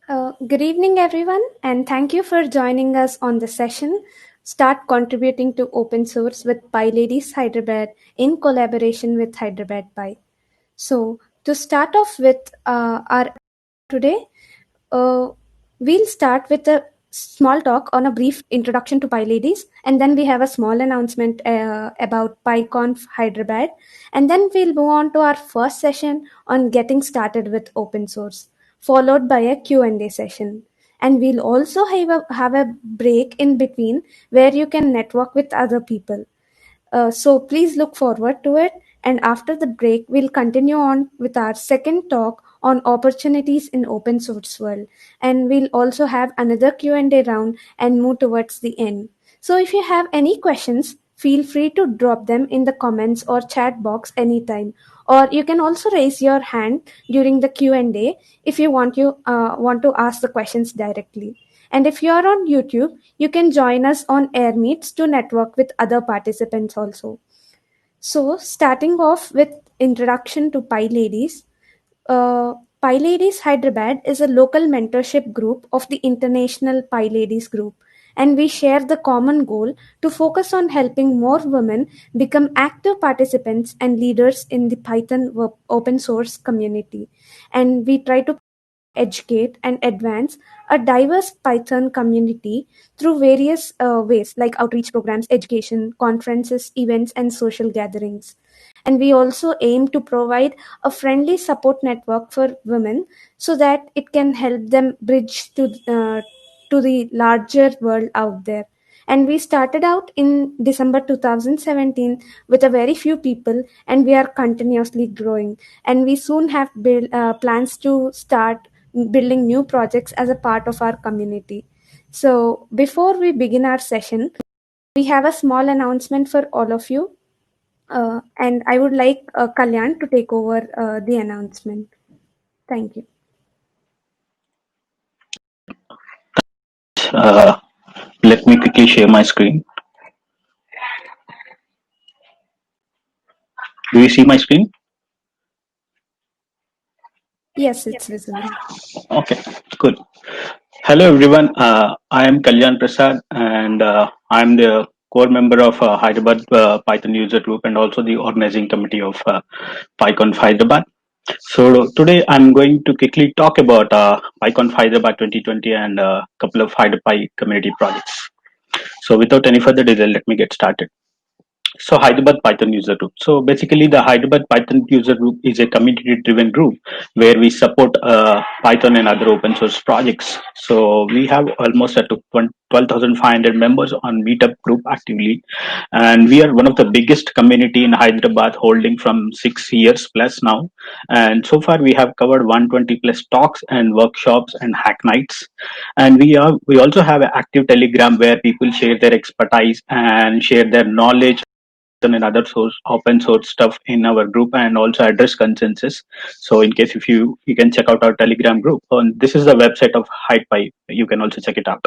Good evening, everyone, and thank you for joining us on the session. Start contributing to open source with PyLadies Hyderabad in collaboration with Hyderabad Pi. So, to start off with our today, uh, we'll start with a small talk on a brief introduction to PyLadies, and then we have a small announcement about PyConf Hyderabad, and then we'll move on to our first session on getting started with open source, followed by a Q&A session. And we'll also have a break in between where you can network with other people. So please look forward to it. And after the break, we'll continue on with our second talk on opportunities in open source world. And we'll also have another Q&A round and move towards the end. So if you have any questions, feel free to drop them in the comments or chat box anytime. Or you can also raise your hand during the Q&A if you want to ask the questions directly. And if you are on YouTube, you can join us on Air Meets to network with other participants also. So, starting off with introduction to PyLadies, uh, PyLadies Hyderabad is a local mentorship group of the International PyLadies Group, and we share the common goal to focus on helping more women become active participants and leaders in the Python open source community. And we try to educate and advance a diverse Python community through various ways like outreach programs, education, conferences, events, and social gatherings. And we also aim to provide a friendly support network for women so that it can help them bridge to the larger world out there. And we started out in December 2017 with a very few people, and we are continuously growing. And we soon have plans to start building new projects as a part of our community. So, before we begin our session, we have a small announcement for all of you. And I would like Kalyan to take over the announcement. Thank you. Uh, Let me quickly share my screen. Do you see my screen? Yes, it's visible. Okay, good. Hello everyone. I am Kalyan Prasad, and I am the core member of Hyderabad Python user group and also the organizing committee of PyConf Hyderabad. So today I'm going to quickly talk about PyConf Hyderabad 2020 and a couple of Hyderpy community projects. So without any further delay, let me get started. So Hyderabad Python user group. So basically, the Hyderabad Python user group is a community-driven group where we support Python and other open source projects. So we have almost at 12,500 members on Meetup group actively, and we are one of the biggest community in Hyderabad, holding from 6 years plus now. And so far, we have covered 120 plus talks and workshops and hack nights. And we also have an active Telegram where people share their expertise and share their knowledge and other source open source stuff in our group and also address consensus. So in case if you can check out our Telegram group, and this is the website of HydePy, you can also check it out.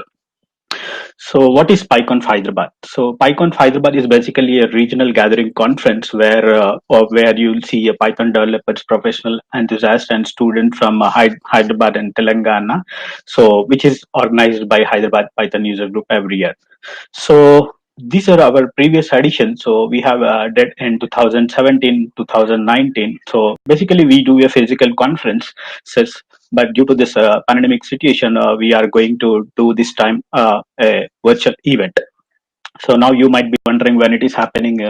So what is PyConf Hyderabad? So PyConf Hyderabad is basically a regional gathering conference where you'll see a Python developers, professional enthusiast, and student from Hyderabad and Telangana. So which is organized by Hyderabad Python user group every year. So these are our previous editions. So we have did in 2017, 2019. So basically, we do a physical conference, but due to this pandemic situation, we are going to do this time a virtual event. So now you might be wondering when it is happening.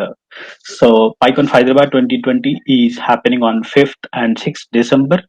So PyCon Hyderabad 2020 is happening on 5th and 6th December.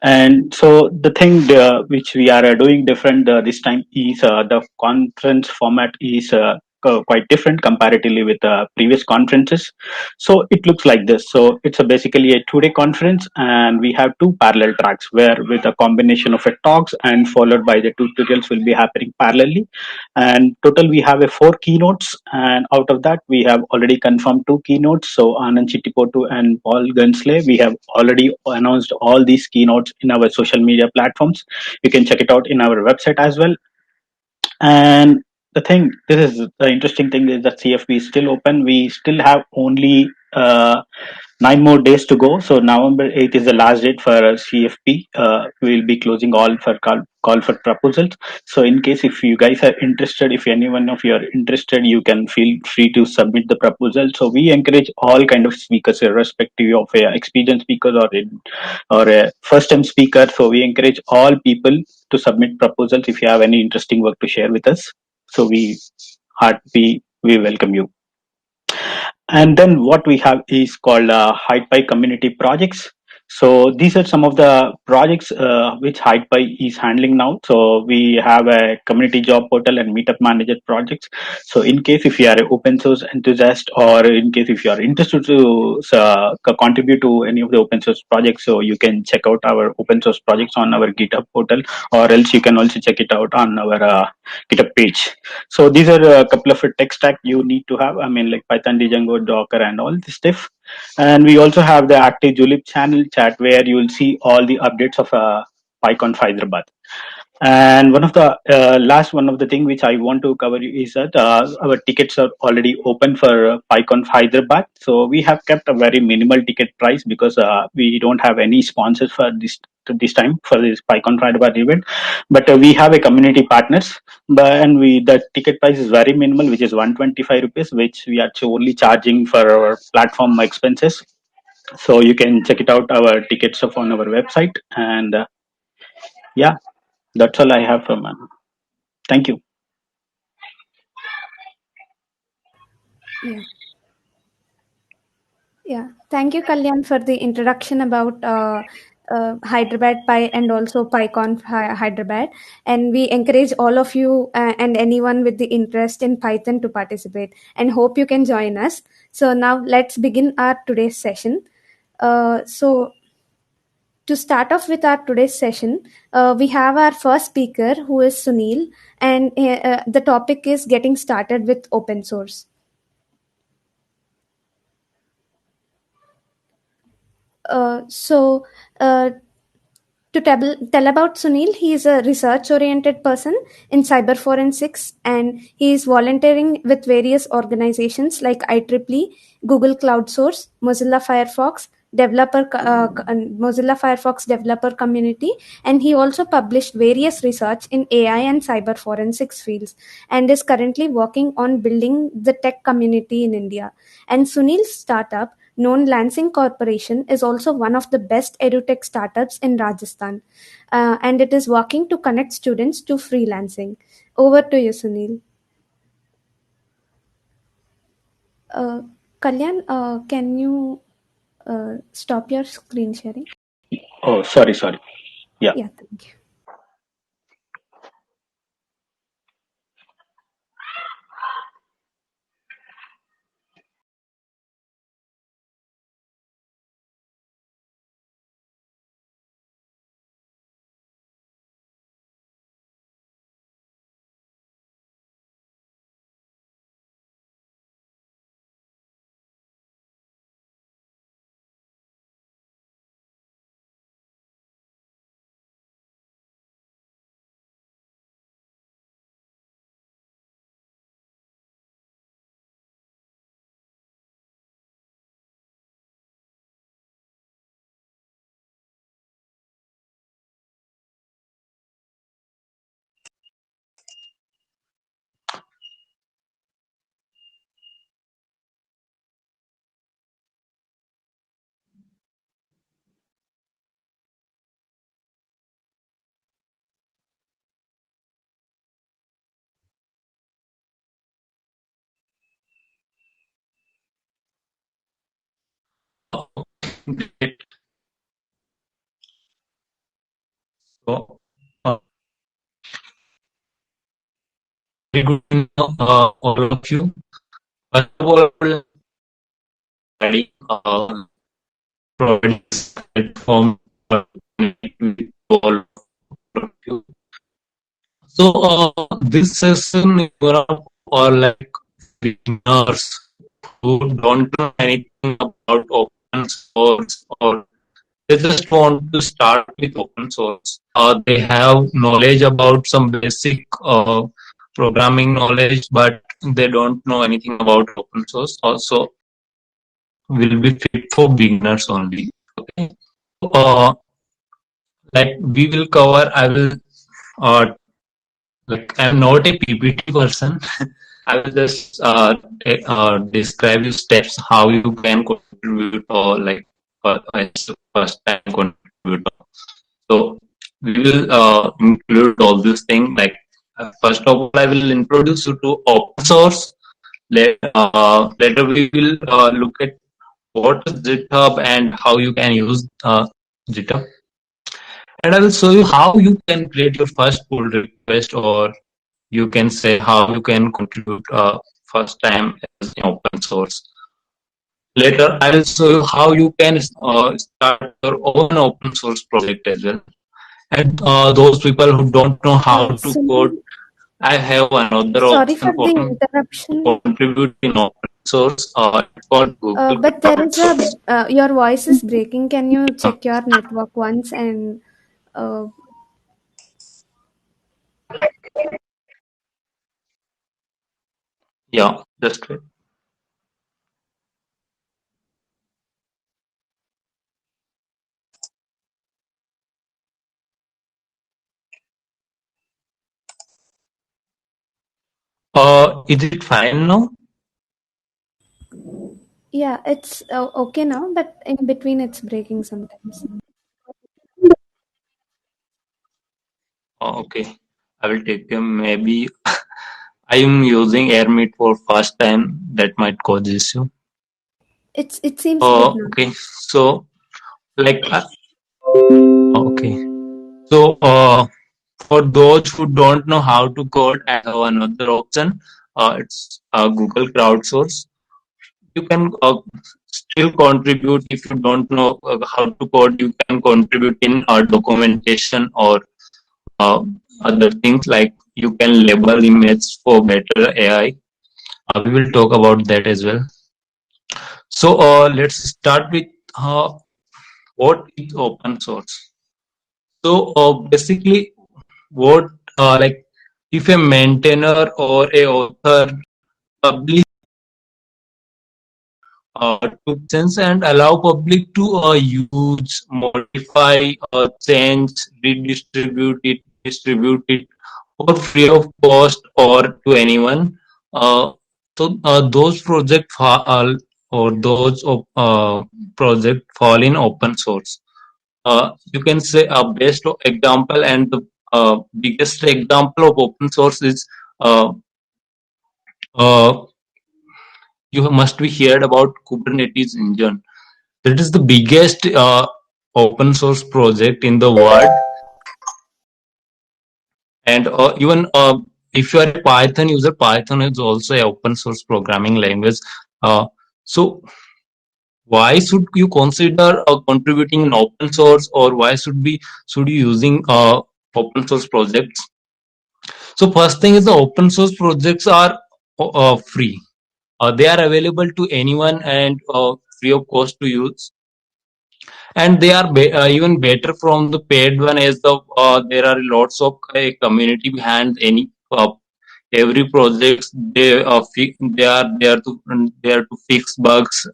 And so the thing which we are doing different this time is the conference format is quite different comparatively with previous conferences. So it looks like this. So it's basically a 2-day conference, and we have two parallel tracks where with a combination of a talks and followed by the tutorials will be happening parallelly. And total we have a 4 keynotes, and out of that we have already confirmed 2 keynotes. So Anand Chittipotu and Paul Gunsley, we have already announced all these keynotes in our social media platforms. You can check it out in our website as well. And this is the interesting thing is that CFP is still open. We still have only 9 more days to go. So November 8th is the last date for CFP. We'll be closing all for call for proposals. So in case if you guys are interested, if any one of you are interested, you can feel free to submit the proposal. So we encourage all kind of speakers, irrespective of experienced speakers or a first time speaker. So we encourage all people to submit proposals if you have any interesting work to share with us. So we welcome you. And then what we have is called HidePy community projects. So these are some of the projects which HidePy is handling now. So we have a community job portal and meetup manager projects. So in case if you are an open source enthusiast, or in case if you are interested to contribute to any of the open source projects, so you can check out our open source projects on our GitHub portal, or else you can also check it out on our GitHub page. So these are a couple of tech stack you need to have. I mean, like Python, Django, Docker, and all this stuff. And we also have the active Julep channel chat where you will see all the updates of PyCon Hyderabad. And one of the last one of the thing which I want to cover is that our tickets are already open for PyCon Hyderabad. So we have kept a very minimal ticket price because we don't have any sponsors for this time for this PyCon Hyderabad event. But we have a community partners, and the ticket price is very minimal, which is 125 rupees, which we are only charging for our platform expenses. So you can check it out our tickets of on our website. And yeah, that's all I have from. Thank you. Yeah. Yeah. Thank you, Kalyan, for the introduction about Hyderabad Pi and also PyCon Hyderabad. And we encourage all of you and anyone with the interest in Python to participate, and hope you can join us. So now let's begin our today's session. So to start off with our today's session, we have our first speaker who is Sunil, and the topic is getting started with open source. So to tell about Sunil, he is a research oriented person in cyber forensics, and he is volunteering with various organizations like IEEE, Google Cloud Source, Mozilla Firefox developer community, and he also published various research in AI and cyber forensics fields, and is currently working on building the tech community in India. And Sunil's startup, known Lansing Corporation, is also one of the best edutech startups in Rajasthan, and it is working to connect students to freelancing. Over to you, Sunil. Kalyan, can you stop your screen sharing? Oh, sorry. Yeah. Yeah, thank you. So, very good to know all of you. First of all, study providing this platform for all of you. So, this session is for like beginners who don't know anything about open source, or they just want to start with open source. They have knowledge about some basic programming knowledge, but they don't know anything about open source. Also, will be fit for beginners only. Okay. Uh, like we will cover, I will uh, like I'm not a PPT person. I will just describe you steps how you can contribute or like as a first time contributor. So we will include all these things. Like first of all, I will introduce you to open source. Later we will look at what is GitHub and how you can use GitHub. And I will show you how you can create your first pull request, or you can say how you can contribute first time as an open source. Later, I will show you how you can start your own open source project as well. And those people who don't know how to code, Suman, I have another sorry option for for the them interruption, to contribute in open source. It's called Google but there is a Crowdsource. your voice is breaking. Can you check your network once and uh, Yeah, just wait. Is it fine now? yeah, it's okay now, but in between it's breaking sometimes. Okay, I will take them. Maybe I am using AirMeet for first time. That might cause issue. It seems good now. Okay, so like okay, so for those who don't know how to code, I have another option. It's Google Crowdsource. You can still contribute if you don't know how to code. You can contribute in documentation or uh, other things, like you can label images for better AI. We will talk about that as well. So let's start with uh, what is open source. So basically, what like if a maintainer or a author publish to sense and allow public to use, modify, change, redistribute it, distribute it, or free of cost or to anyone. Those projects fall, or those project fall in open source. You can say a best example and the biggest example of open source is uh, uh, you must be heard about Kubernetes engine. That is the biggest open source project in the world. And even if you are a Python user, Python is also an open source programming language. So why should you consider contributing in open source, or why should you using open source projects? So first thing is the open source projects are free. They are available to anyone and free of cost to use, and they are even better from the paid one, as there are lots of community behind any every project. They are there to fix bugs.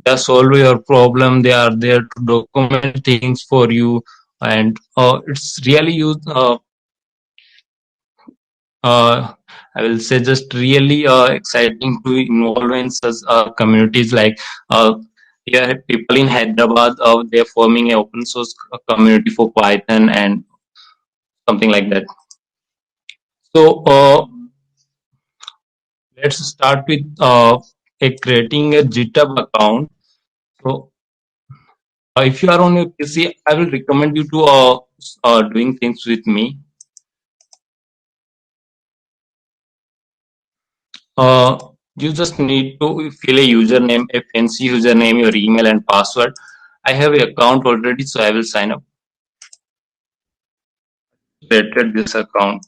They solve your problem. They are there to document things for you, and it's really used. Uh, I will say just really exciting to involve in such communities. Like here, people in Hyderabad, they're forming an open source community for Python and something like that. So let's start with creating a GitHub account. So if you are on your PC, I will recommend you to doing things with me. Uh, you just need to fill a username, a fancy username, your email and password. I have an account already, so I will sign up. Created this account.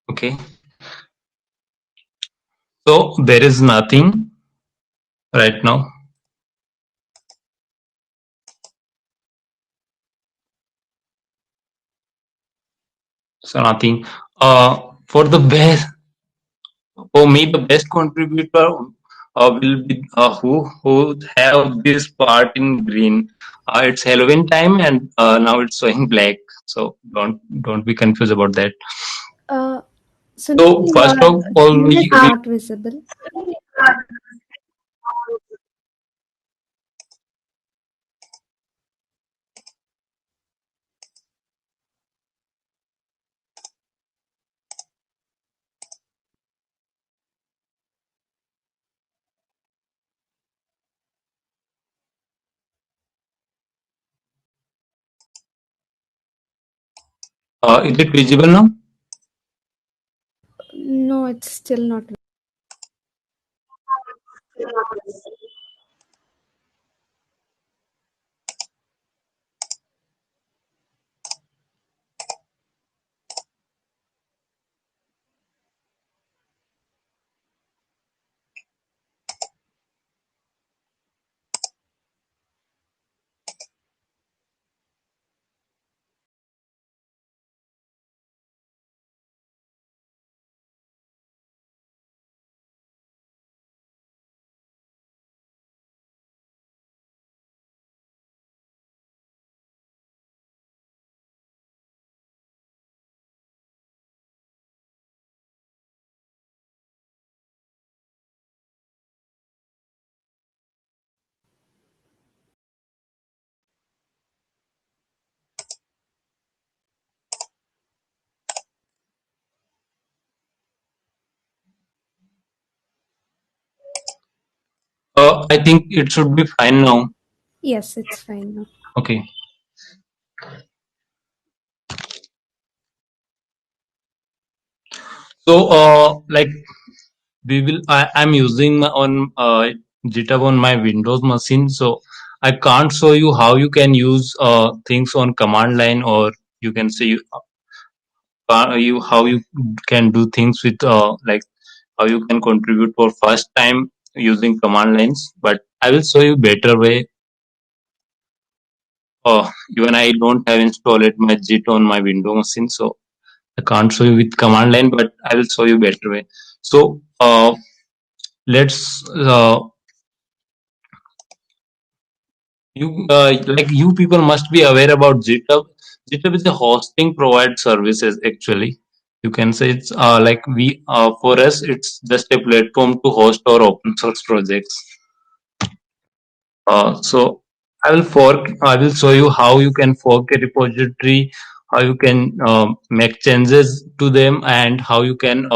Okay. So there is nothing right now. So nothing. For the best, for me, the best contributor will be who have this part in green. It's Halloween time, and now it's showing black. So don't be confused about that. Uh, So Sunil, first your of all, screen is not visible. is it visible now? No, it's still not. I think it should be fine now. Yes, it's fine now. Okay. So like I'm using my on GitHub on my Windows machine, so I can't show you how you can use things on command line, or you can say you how you can do things with like how you can contribute for first time using command lines. But I will show you better way. Even I don't have installed my Git on my Windows machine, so I can't show you with command line, but I will show you better way. So let's you people must be aware about GitHub. GitHub is a hosting provide services actually. You can say it's like we for us it's just a platform to host our open source projects. So I will show you how you can fork a repository, how you can make changes to them, and how you can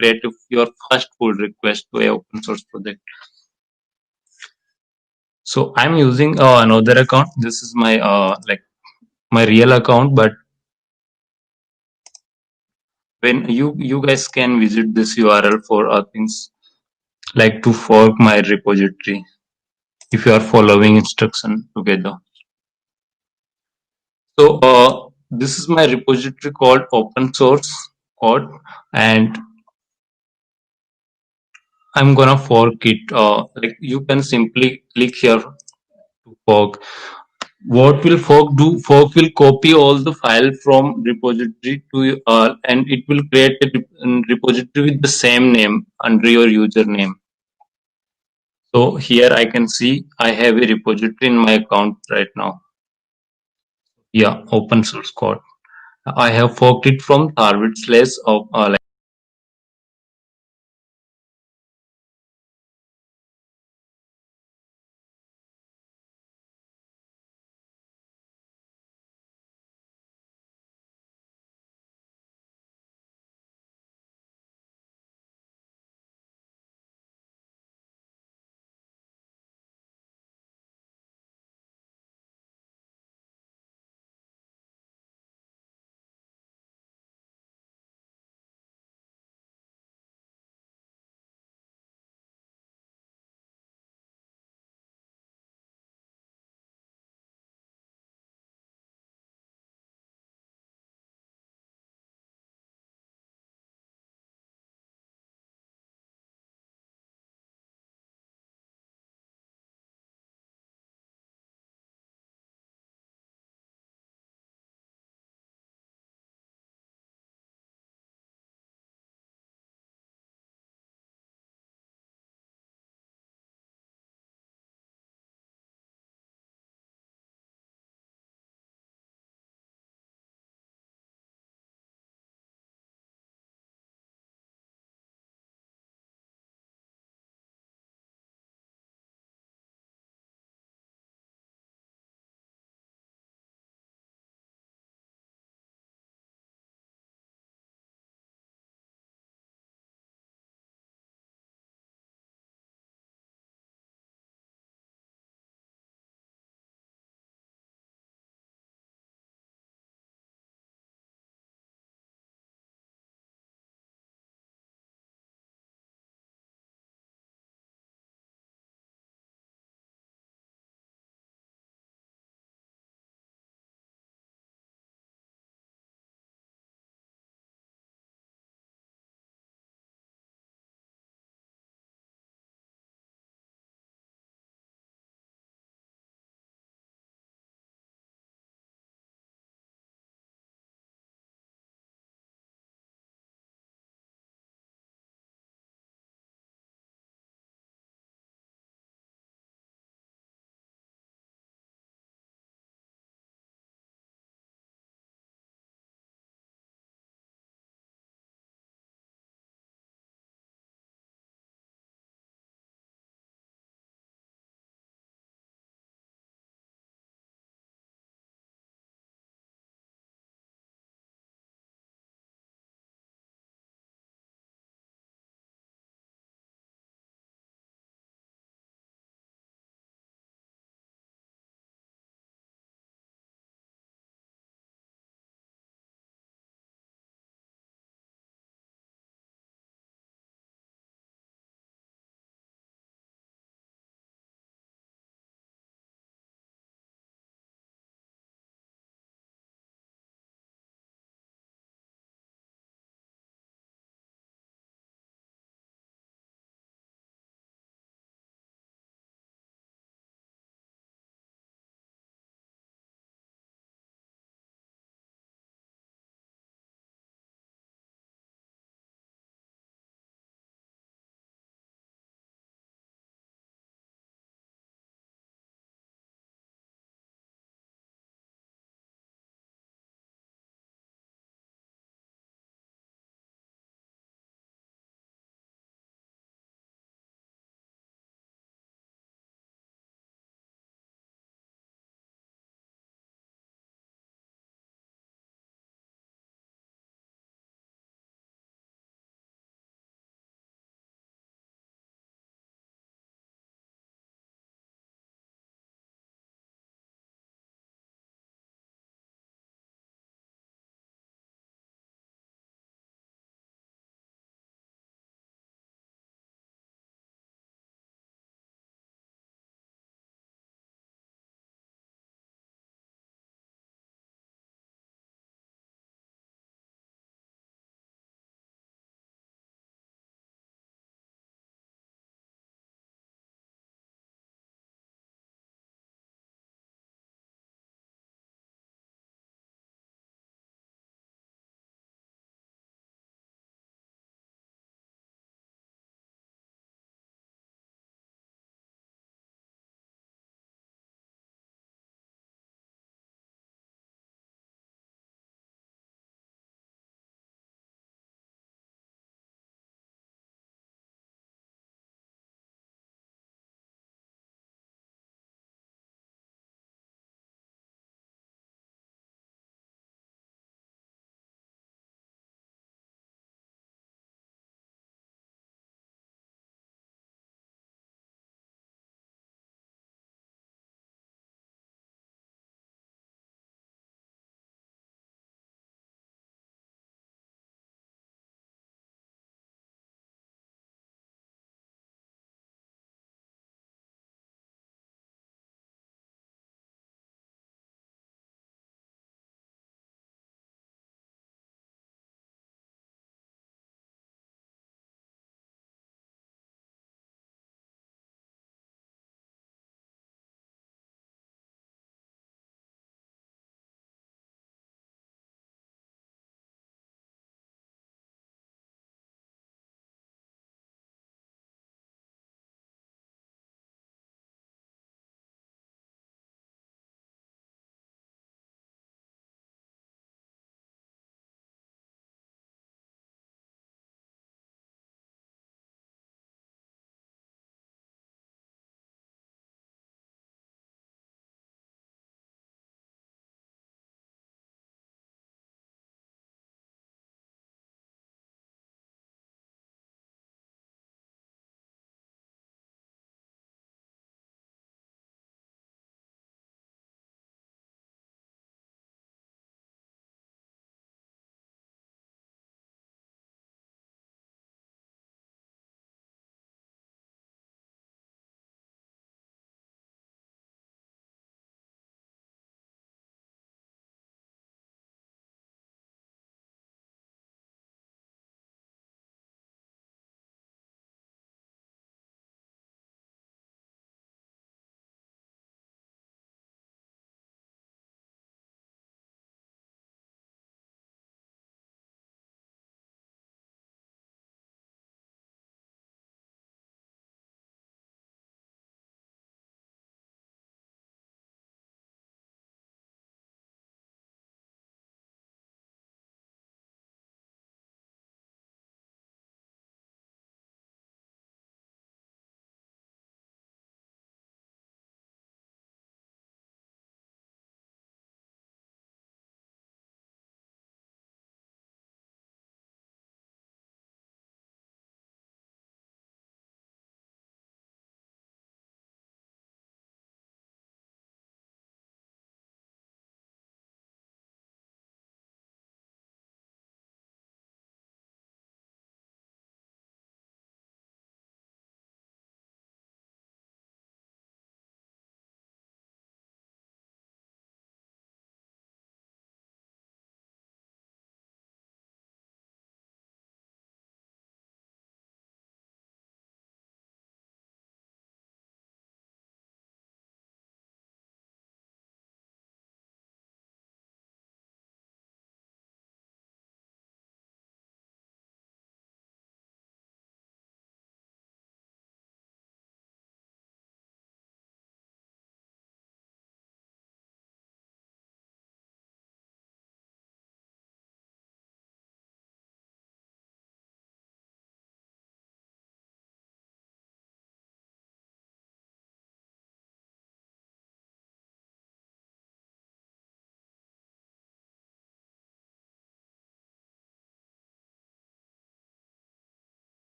create your first pull request to a open source project. So I'm using another account. This is my like my real account, but when you guys can visit this URL for things like to fork my repository if you are following instruction together. So this is my repository called open source code, and I'm gonna fork it. Like you can simply click here to fork. What will fork do? Fork will copy all the file from repository to and it will create a repository with the same name under your username. So here I can see I have a repository in my account right now. Yeah, open source code. I have forked it from Harvard slash of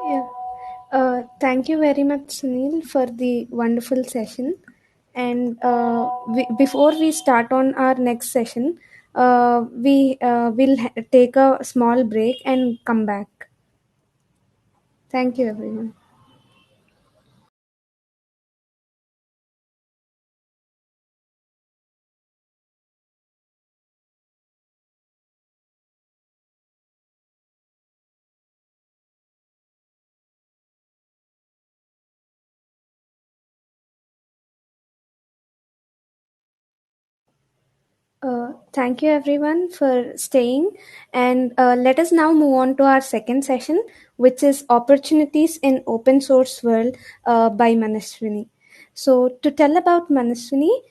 Yeah. Thank you very much, Sunil, for the wonderful session. And before we start on our next session, we will take a small break and come back. Thank you, everyone. Thank you everyone for staying, and let us now move on to our second session, which is opportunities in open source world by Manaswini. So to tell about Manaswini,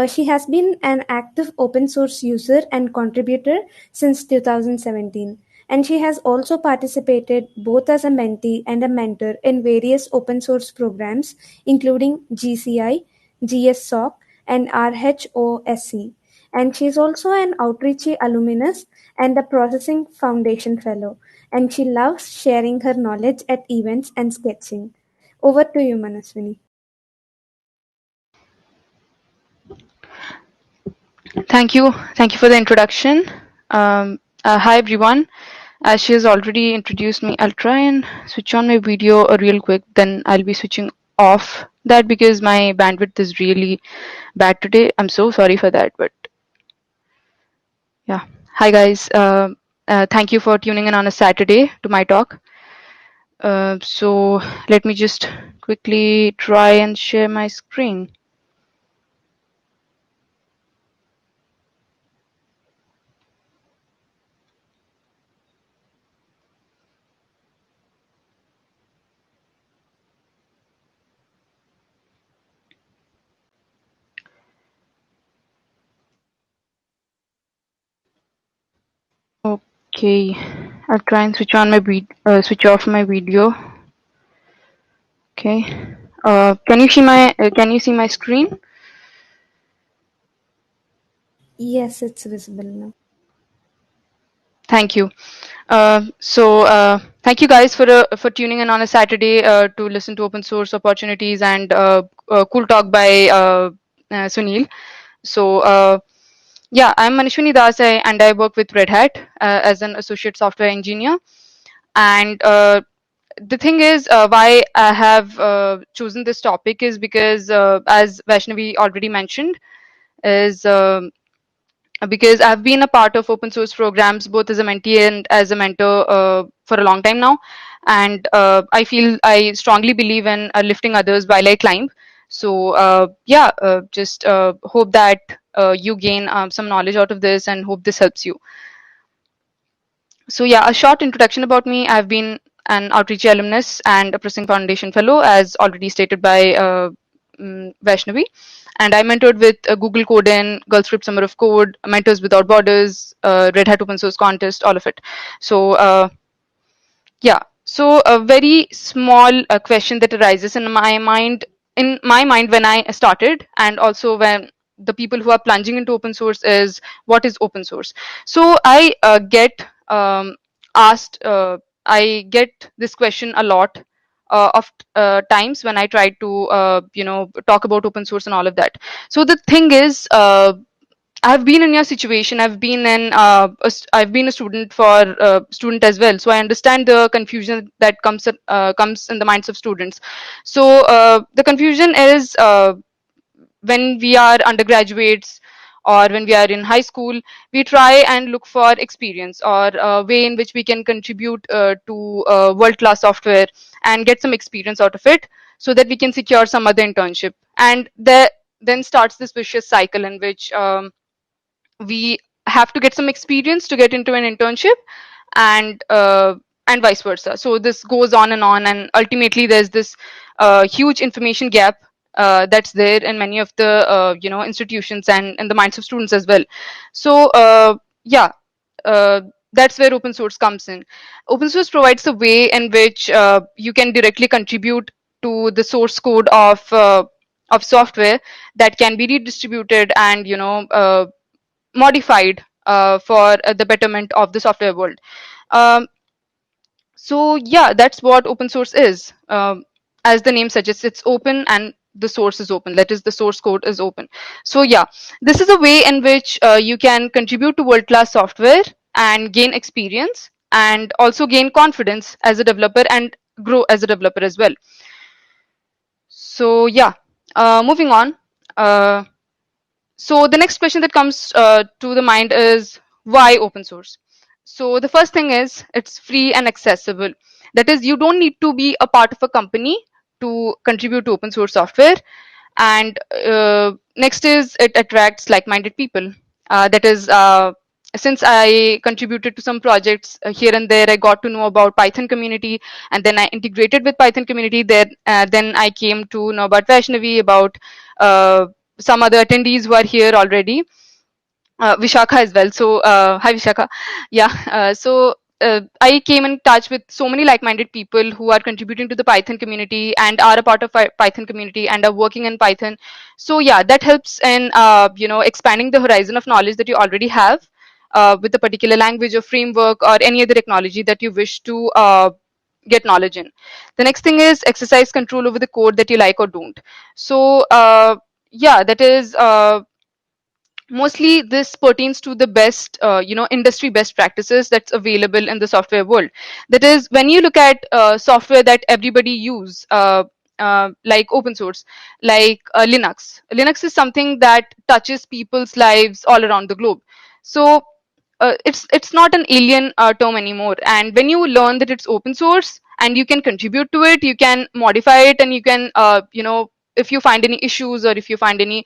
she has been an active open source user and contributor since 2017, and she has also participated both as a mentee and a mentor in various open source programs, including GCI, GSSOC, and RHOSC, and she's also an Outreachy alumnus and a Processing Foundation Fellow, and she loves sharing her knowledge at events and sketching. Over to you, Manaswini. Thank you. Thank you for the introduction. Hi, everyone. As she has already introduced me, I'll try and switch on my video real quick. Then I'll be switching off that because my bandwidth is really bad today. I'm so sorry for that. But yeah. Hi, guys. Thank you for tuning in on a Saturday to my talk. So let me just quickly try and share my screen. Okay, I'll try and switch on my switch off my video. Okay. Can you see my screen? Yes, it's visible now. Thank you. Thank you guys for tuning in on a Saturday to listen to open source opportunities and cool talk by Sunil. So yeah, I'm Manishwini Das, and I work with Red Hat as an associate software engineer. And the thing is, why I have chosen this topic is because, as Vaishnavi already mentioned, is because I've been a part of open source programs both as a mentee and as a mentor for a long time now, and I strongly believe in lifting others while I climb. So yeah, just hope that you gain some knowledge out of this, and hope this helps you. So yeah, a short introduction about me. I've been an Outreach alumnus and a Processing Foundation Fellow, as already stated by Vaishnavi. And I mentored with Google Code, Girl Script Summer of Code, Mentors Without Borders, Red Hat Open Source Contest, all of it. So yeah, so a very small question that arises in my mind when I started, and also when the people who are plunging into open source, is what is open source. So I get asked, I get this question a lot of times when I try to talk about open source and all of that. So the thing is, I've been in your situation. I've been a student for student as well, so I understand the confusion that comes in the minds of students. So the confusion is, when we are undergraduates or when we are in high school, we try and look for experience or a way in which we can contribute to world-class software and get some experience out of it, so that we can secure some other internship. And then starts this vicious cycle in which we have to get some experience to get into an internship, and vice versa. So this goes on, and ultimately there's this huge information gap that's there in many of the institutions and in the minds of students as well. So yeah, that's where open source comes in. Open source provides a way in which you can directly contribute to the source code of software that can be redistributed and modified for the betterment of the software world. Um, So yeah, that's what open source is. As the name suggests, it's open and the source is open. That is, the source code is open. So yeah, this is a way in which you can contribute to world-class software and gain experience and also gain confidence as a developer and grow as a developer as well. So yeah, moving on. Uh, so the next question that comes to the mind is, why open source? So the first thing is, it's free and accessible. That is, you don't need to be a part of a company to contribute to open source software. And next is, it attracts like-minded people. That is, since I contributed to some projects here and there, I got to know about Python community, and then I integrated with Python community. Then I came to know about Vaishnavi, about some other attendees who are here already, Vishakha as well. So hi Vishakha. Yeah. I came in touch with so many like-minded people who are contributing to the Python community and are a part of Python community and are working in Python. So yeah, that helps in expanding the horizon of knowledge that you already have with a particular language or framework or any other technology that you wish to get knowledge in. The next thing is exercise control over the code that you like or don't. So yeah, that is. Mostly this pertains to the best industry best practices that's available in the software world. That is, when you look at software that everybody use, like open source, like Linux is something that touches people's lives all around the globe. So it's not an alien term anymore, and when you learn that it's open source and you can contribute to it, you can modify it, and you can if you find any issues, or if you find any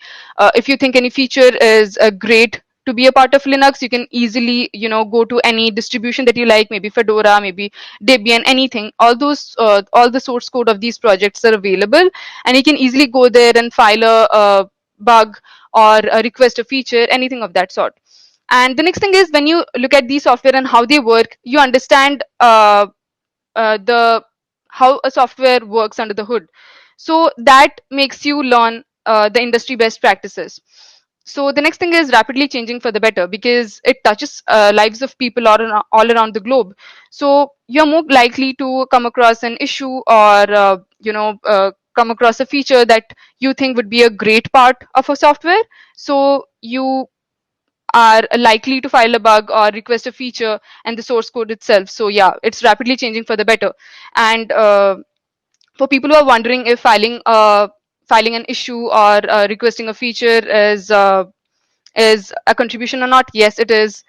if you think any feature is great to be a part of Linux, you can easily go to any distribution that you like, maybe Fedora, maybe Debian, anything. All the source code of these projects are available, and you can easily go there and file a bug or request a feature, anything of that sort. And the next thing is, when you look at these software and how they work, you understand the how a software works under the hood. So that makes you learn the industry best practices. So the next thing is rapidly changing for the better, because it touches lives of people all around the globe. So you're more likely to come across an issue, or come across a feature that you think would be a great part of a software. So you are likely to file a bug or request a feature and the source code itself. So yeah, it's rapidly changing for the better. And for people who are wondering if filing an issue or requesting a feature is a contribution or not, yes, it is.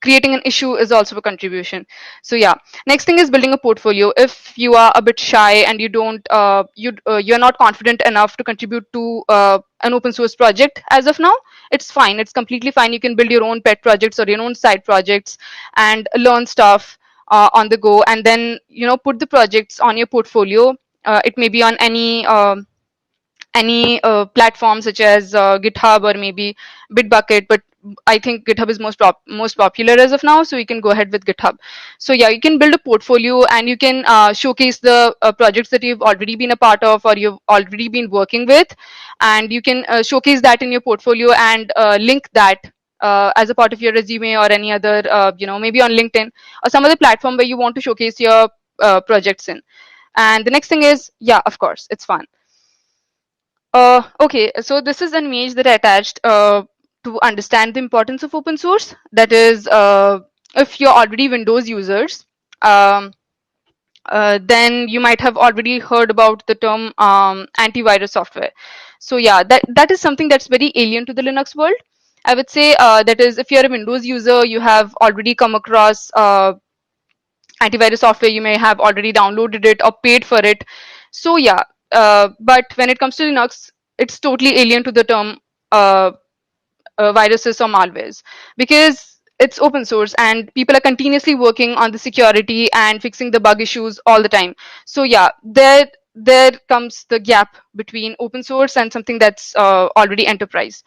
Creating an issue is also a contribution. So yeah, next thing is building a portfolio. If you are a bit shy and you don't you're not confident enough to contribute to an open source project as of now, it's fine, it's completely fine. You can build your own pet projects or your own side projects and learn stuff on the go, and then put the projects on your portfolio. It may be on any platform such as GitHub or maybe Bitbucket, but I think GitHub is most popular as of now, so you can go ahead with GitHub. So yeah, you can build a portfolio, and you can showcase the projects that you've already been a part of or you've already been working with, and you can showcase that in your portfolio and link that as a part of your resume or any other, maybe on LinkedIn or some other platform where you want to showcase your projects in. And the next thing is, yeah, of course, it's fun. Okay, so this is an image that I attached to understand the importance of open source. That is, if you're already Windows users, then you might have already heard about the term antivirus software. So yeah, that is something that's very alien to the Linux world. I would say that is, if you're a Windows user, you have already come across antivirus software. You may have already downloaded it or paid for it. So yeah, but when it comes to Linux, it's totally alien to the term viruses or malwares, because it's open source and people are continuously working on the security and fixing the bug issues all the time. So yeah, there comes the gap between open source and something that's already enterprise.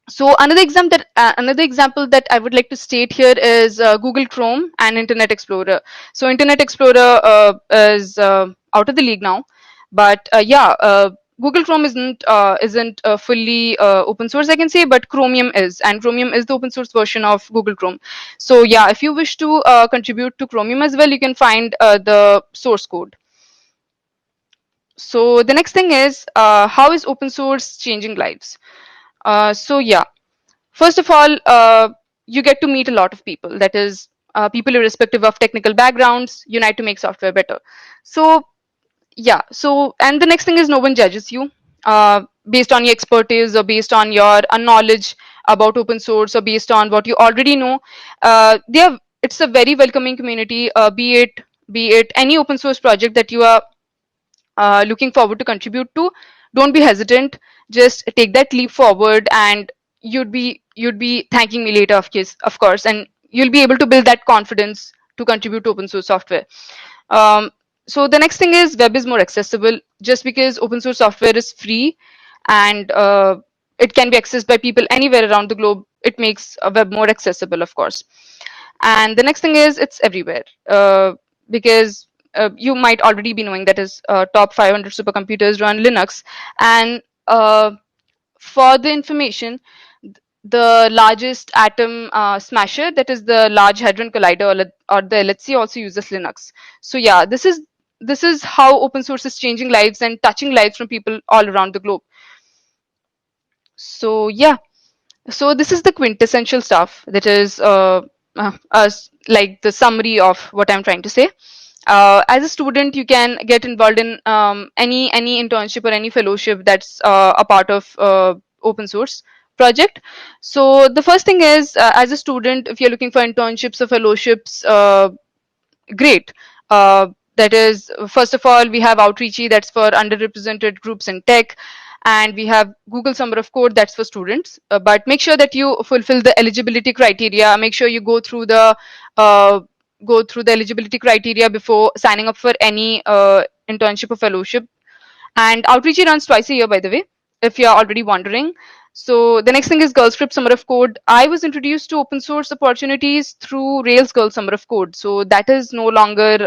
So another example that I would like to state here is Google Chrome and Internet Explorer. So Internet Explorer is out of the league now, but yeah, Google Chrome isn't fully open source, I can say, but Chromium is, and Chromium is the open source version of Google Chrome. So yeah, if you wish to contribute to Chromium as well, you can find the source code. So the next thing is, how is open source changing lives? So yeah, first of all, you get to meet a lot of people. That is, people irrespective of technical backgrounds unite to make software better. So yeah, so and the next thing is, no one judges you based on your expertise or based on your knowledge about open source or based on what you already know. It's a very welcoming community, be it any open source project that you are looking forward to contribute to. Don't be hesitant, just take that leap forward, and you'd be thanking me later, of course, and you'll be able to build that confidence to contribute to open source software. um, so the next thing is, web is more accessible. Just because open source software is free and it can be accessed by people anywhere around the globe, it makes a web more accessible, of course. And the next thing is, it's everywhere, because you might already be knowing that is top 500 supercomputers run Linux. And for the information, the largest atom smasher, that is the Large Hadron Collider, or the LHC, also uses Linux. So yeah, this is how open source is changing lives and touching lives from people all around the globe. So yeah, so this is the quintessential stuff, that is like the summary of what I'm trying to say. As a student, you can get involved in any internship or any fellowship that's a part of open source project. So the first thing is, as a student, if you're looking for internships or fellowships, great. That is, first of all, we have Outreachy, that's for underrepresented groups in tech, and we have Google Summer of Code, that's for students. But make sure that you fulfill the eligibility criteria. Make sure you uh, go through the eligibility criteria before signing up for any internship or fellowship. And Outreachy runs twice a year, by the way, if you're already wondering. So the next thing is Girl Script Summer of Code. I was introduced to open source opportunities through Rails Girl Summer of Code. So that is no longer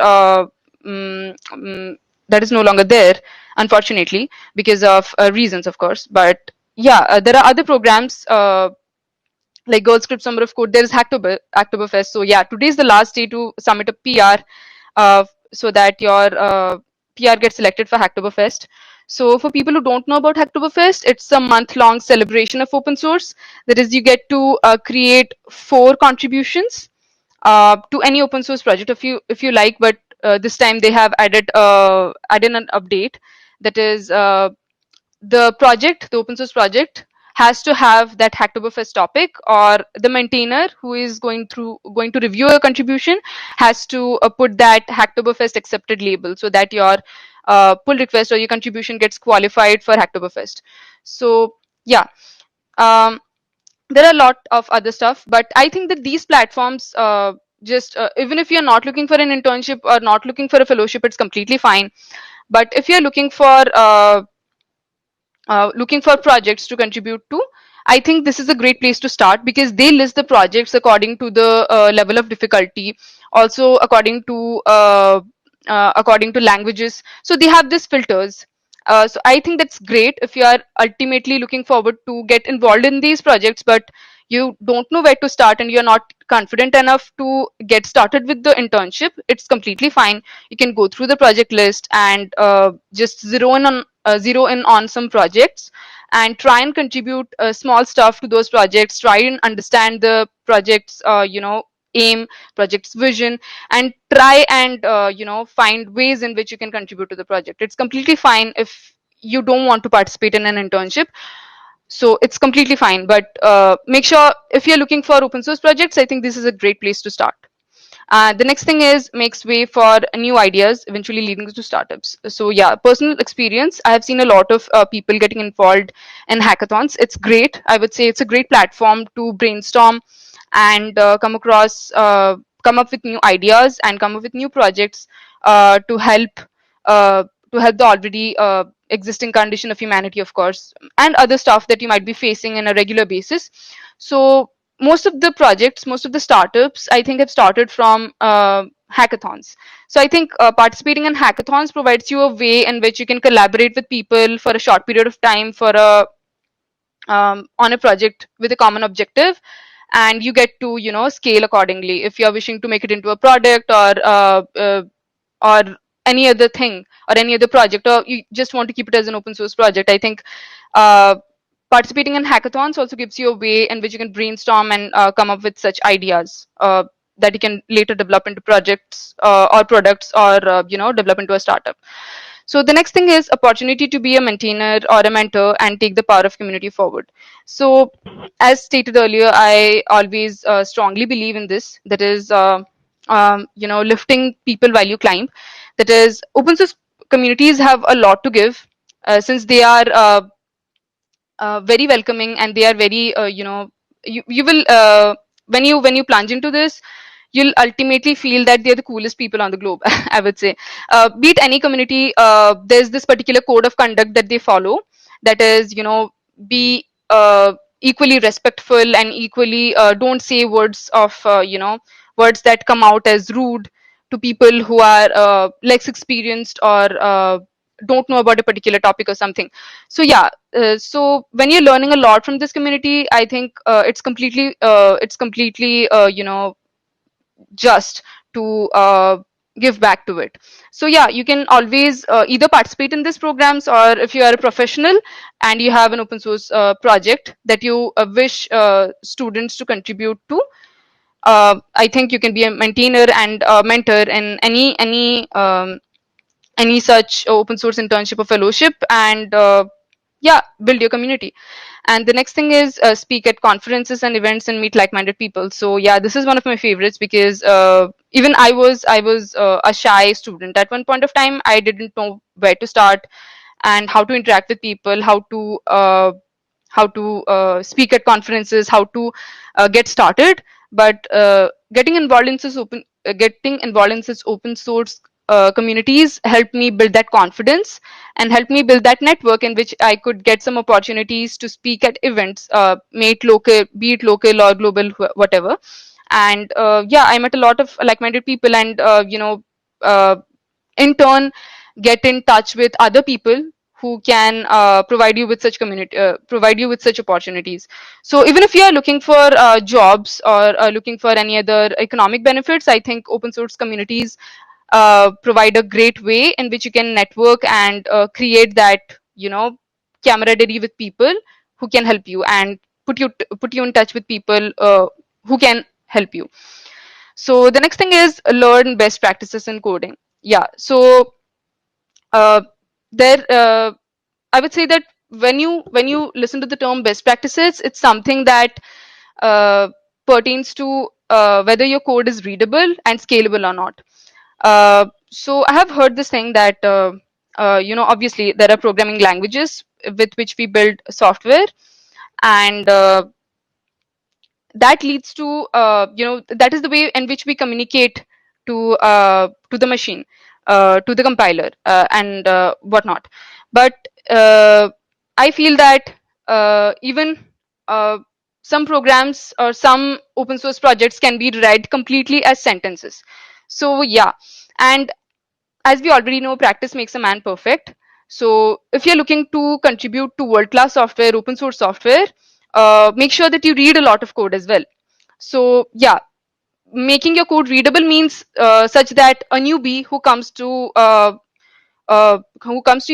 there, unfortunately, because of reasons, of course. But yeah, there are other programs like Girl Script Summer of Code. There is Hacktoberfest. So yeah, today is the last day to submit a PR, so that your PR gets selected for Hacktoberfest. So for people who don't know about Hacktoberfest, it's a month-long celebration of open source. That is, you get to create 4 contributions to any open source project if you like. But this time they have added an update. That is, the open source project has to have that Hacktoberfest topic, or the maintainer who is going to review a contribution has to put that Hacktoberfest accepted label, so that your pull request or your contribution gets qualified for Hacktoberfest. So yeah, um, there are a lot of other stuff, but I think that these platforms, just even if you're not looking for an internship or not looking for a fellowship, it's completely fine. But if you're looking for projects to contribute to, I think this is a great place to start, because they list the projects according to the level of difficulty, also according to languages. So they have these filters. So I think that's great if you are ultimately looking forward to get involved in these projects, but you don't know where to start and you're not confident enough to get started with the internship. It's completely fine. You can go through the project list and just zero in on some projects and try and contribute small stuff to those projects. Try and understand the project's aim, project's vision, and try and find ways in which you can contribute to the project. It's completely fine if you don't want to participate in an internship. So it's completely fine, but make sure, if you're looking for open source projects, I think this is a great place to start. The next thing is, makes way for new ideas, eventually leading to startups. So yeah, personal experience, I have seen a lot of people getting involved in hackathons. It's great. I would say it's a great platform to brainstorm and come up with new ideas and come up with new projects to help the already existing condition of humanity, of course, and other stuff that you might be facing in a regular basis. So most of the projects, most of the startups, I think, have started from hackathons. So I think participating in hackathons provides you a way in which you can collaborate with people for a short period of time for a on a project with a common objective, and you get to scale accordingly if you're wishing to make it into a product or any other thing or any other project, or you just want to keep it as an open source project. I think uh, participating in hackathons also gives you a way in which you can brainstorm and come up with such ideas that you can later develop into projects or products, or develop into a startup. So the next thing is opportunity to be a maintainer or a mentor and take the power of community forward. So as stated earlier, I always strongly believe in this, that is lifting people while you climb. That is, open source communities have a lot to give, since they are very welcoming, and they are very you will when you plunge into this, you'll ultimately feel that they're the coolest people on the globe. I would say, be it any community, there's this particular code of conduct that they follow, that is, be equally respectful and equally don't say words of words that come out as rude to people who are less experienced or don't know about a particular topic or something. So yeah, so when you're learning a lot from this community, I think it's completely just to give back to it. So yeah, you can always either participate in these programs, or if you are a professional and you have an open source project that you wish students to contribute to, I think you can be a maintainer and a mentor in any such open source internship or fellowship, and yeah, build your community. And the next thing is speak at conferences and events and meet like-minded people. So yeah, this is one of my favorites, because even I was a shy student at one point of time. I didn't know where to start and how to interact with people, how to speak at conferences, how to get started. But getting involved in this open source communities helped me build that confidence and helped me build that network in which I could get some opportunities to speak at events, be it local or global, whatever. And yeah, I met a lot of like-minded people, and uh, in turn get in touch with other people who can provide you with such opportunities. So even if you are looking for jobs or looking for any other economic benefits, I think open source communities provide a great way in which you can network and create that camaraderie with people who can help you, and put you in touch with people who can help you. So the next thing is learn best practices in coding. Yeah, so uh, there I would say that when you listen to the term best practices, it's something that uh, pertains to whether your code is readable and scalable or not. So I have heard this thing that obviously there are programming languages with which we build software, and that leads to that is the way in which we communicate to the machine, to the compiler, and whatnot. But uh, I feel that even uh, some programs or some open source projects can be read completely as sentences. So yeah, and as we already know, practice makes a man perfect. So if you're looking to contribute to world-class software, open source software, make sure that you read a lot of code as well. So yeah, making your code readable means such that a newbie who comes to your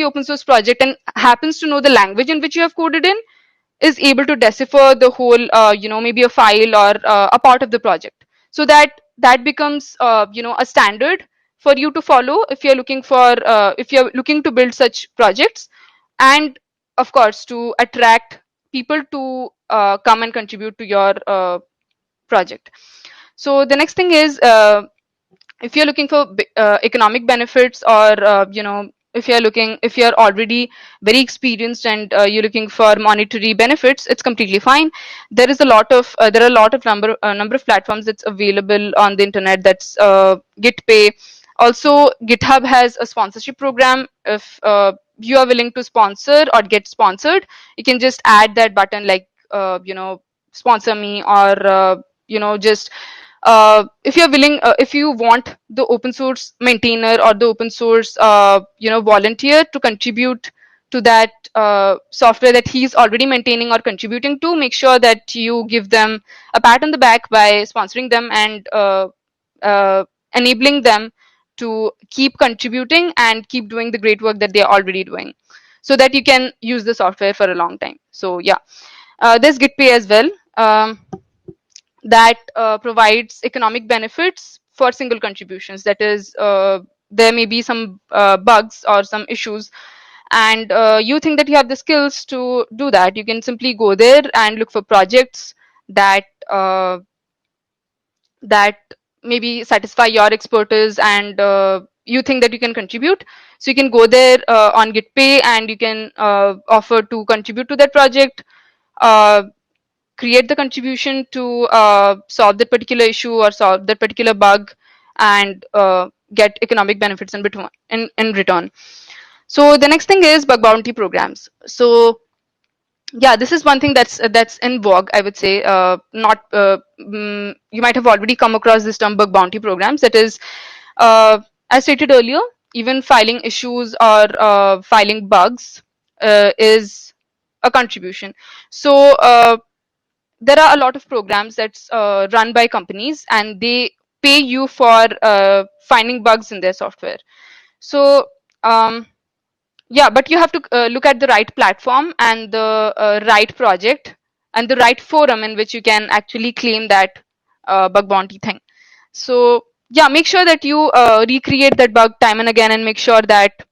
open source project and happens to know the language in which you have coded in is able to decipher the whole maybe a file or a part of the project, so that becomes a standard for you to follow if you're looking to build such projects, and of course to attract people to come and contribute to your project. So the next thing is, if you're looking for economic benefits, or if you're already very experienced and you're looking for monetary benefits, it's completely fine. There are a lot of number of platforms that's available on the internet. That's GitPay. Also, GitHub has a sponsorship program. If you are willing to sponsor or get sponsored, you can just add that button, like sponsor me, or just if you're willing, if you want the open source maintainer or the open source volunteer to contribute to that software that he's already maintaining or contributing to, make sure that you give them a pat on the back by sponsoring them and enabling them to keep contributing and keep doing the great work that they're already doing, so that you can use the software for a long time. So yeah, there's GitPay as well. That provides economic benefits for single contributions. That is, there may be some bugs or some issues, and you think that you have the skills to do that. You can simply go there and look for projects that that maybe satisfy your expertise, and you think that you can contribute. So you can go there on GitPay, and you can offer to contribute to that project, create the contribution to solve that particular issue or solve that particular bug, and get economic benefits in return. So the next thing is bug bounty programs. So yeah, this is one thing that's in vogue, I would say. Not you might have already come across this term, bug bounty programs. That is, as stated earlier, even filing issues or filing bugs is a contribution. So there are a lot of programs that's run by companies, and they pay you for finding bugs in their software. So yeah, but you have to look at the right platform and the right project and the right forum in which you can actually claim that bug bounty thing. So yeah, make sure that you recreate that bug time and again, and make sure that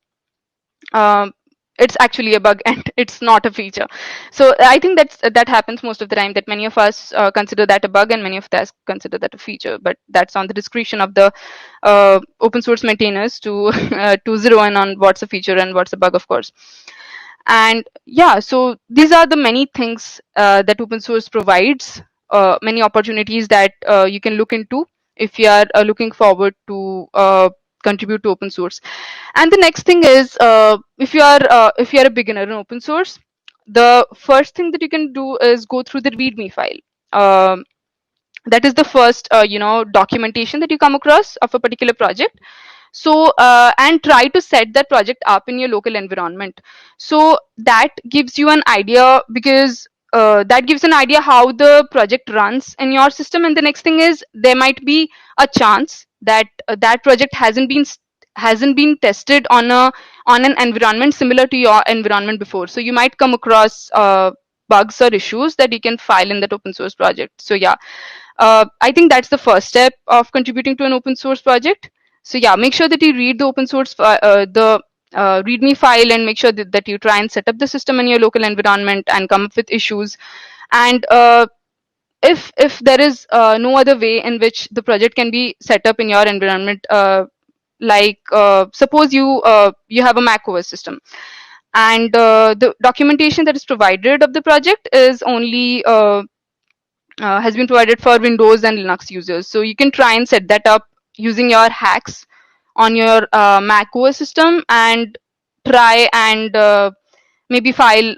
it's actually a bug and it's not a feature. So I think that happens most of the time, that many of us consider that a bug and many of us consider that a feature, but that's on the discretion of the open source maintainers to to zero in on what's a feature and what's a bug, of course. And yeah, so these are the many things that open source provides, many opportunities that you can look into if you are looking forward to contribute to open source. And the next thing is, if you are a beginner in open source, the first thing that you can do is go through the README file. That is the first documentation that you come across of a particular project. So and try to set that project up in your local environment. So that gives you an idea, because that gives an idea how the project runs in your system. And the next thing is, there might be a chance that that project hasn't been tested on an environment similar to your environment before. So you might come across bugs or issues that you can file in that open source project. So yeah, I think that's the first step of contributing to an open source project. So yeah, make sure that you read the open source README file, and make sure that you try and set up the system in your local environment and come up with issues. And if there is no other way in which the project can be set up in your environment, like suppose you have a Mac OS system, and the documentation that is provided of the project is only has been provided for Windows and Linux users. So you can try and set that up using your hacks on your Mac OS system, and try and maybe file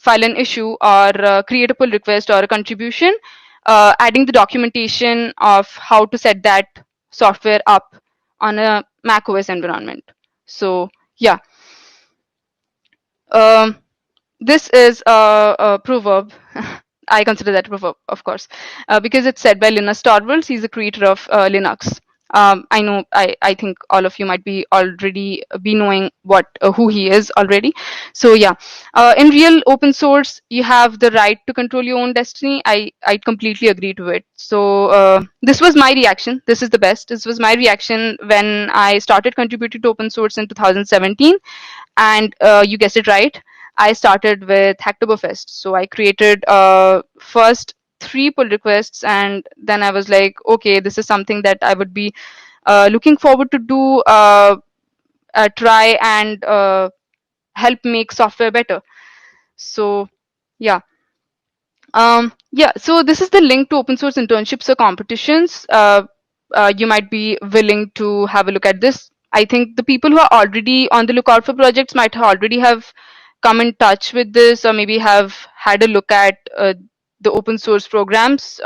an issue, or create a pull request or a contribution, adding the documentation of how to set that software up on a Mac OS environment. So yeah, this is a proverb. I consider that a proverb, of course, because it's said by Linus Torvalds. He's the creator of Linux. I know. I think all of you might be already be knowing what who he is already. So yeah, in real open source, you have the right to control your own destiny. I completely agree to it. So this was my reaction. This is the best. This was my reaction when I started contributing to open source in 2017, and you guessed it right. I started with Hacktoberfest. So I created first 3 pull requests, and then I was like, okay, this is something that I would be looking forward to do, try and help make software better. So yeah. Yeah, so this is the link to open source internships or competitions. You might be willing to have a look at this. I think the people who are already on the lookout for projects might already have come in touch with this, or maybe have had a look at the open source programs,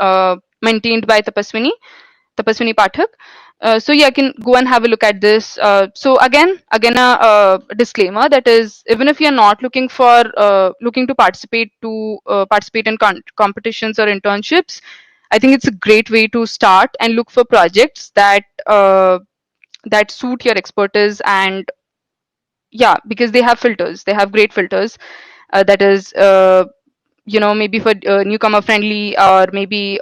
maintained by Tapaswini Pathak. So yeah, you can go and have a look at this. So again, a disclaimer, that is, even if you're not looking to participate in competitions or internships, I think it's a great way to start and look for projects that suit your expertise. And yeah, because they have filters, they have great filters, that is, maybe for newcomer friendly, or maybe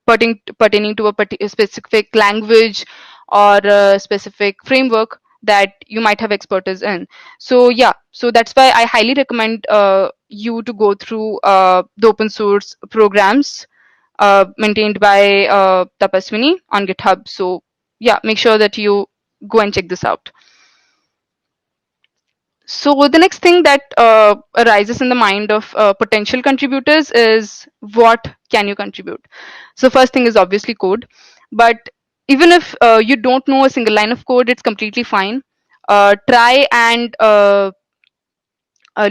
pertaining to a specific language or a specific framework that you might have expertise in. So yeah, so that's why I highly recommend you to go through the open source programs maintained by Tapaswini on GitHub. So yeah, make sure that you go and check this out. So the next thing that arises in the mind of potential contributors is, what can you contribute? So first thing is obviously code, but even if you don't know a single line of code, it's completely fine. Try and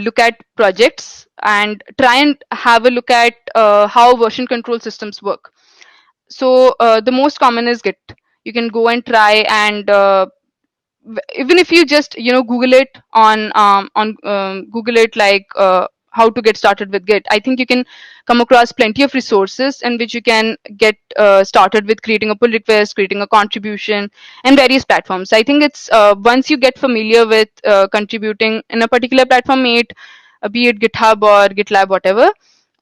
look at projects and try and have a look at how version control systems work. So the most common is Git. You can go and try and even if you just Google it on Google it, like how to get started with Git, I think you can come across plenty of resources in which you can get started with creating a pull request, creating a contribution, and various platforms. I think it's once you get familiar with contributing in a particular platform, be it GitHub or GitLab, whatever,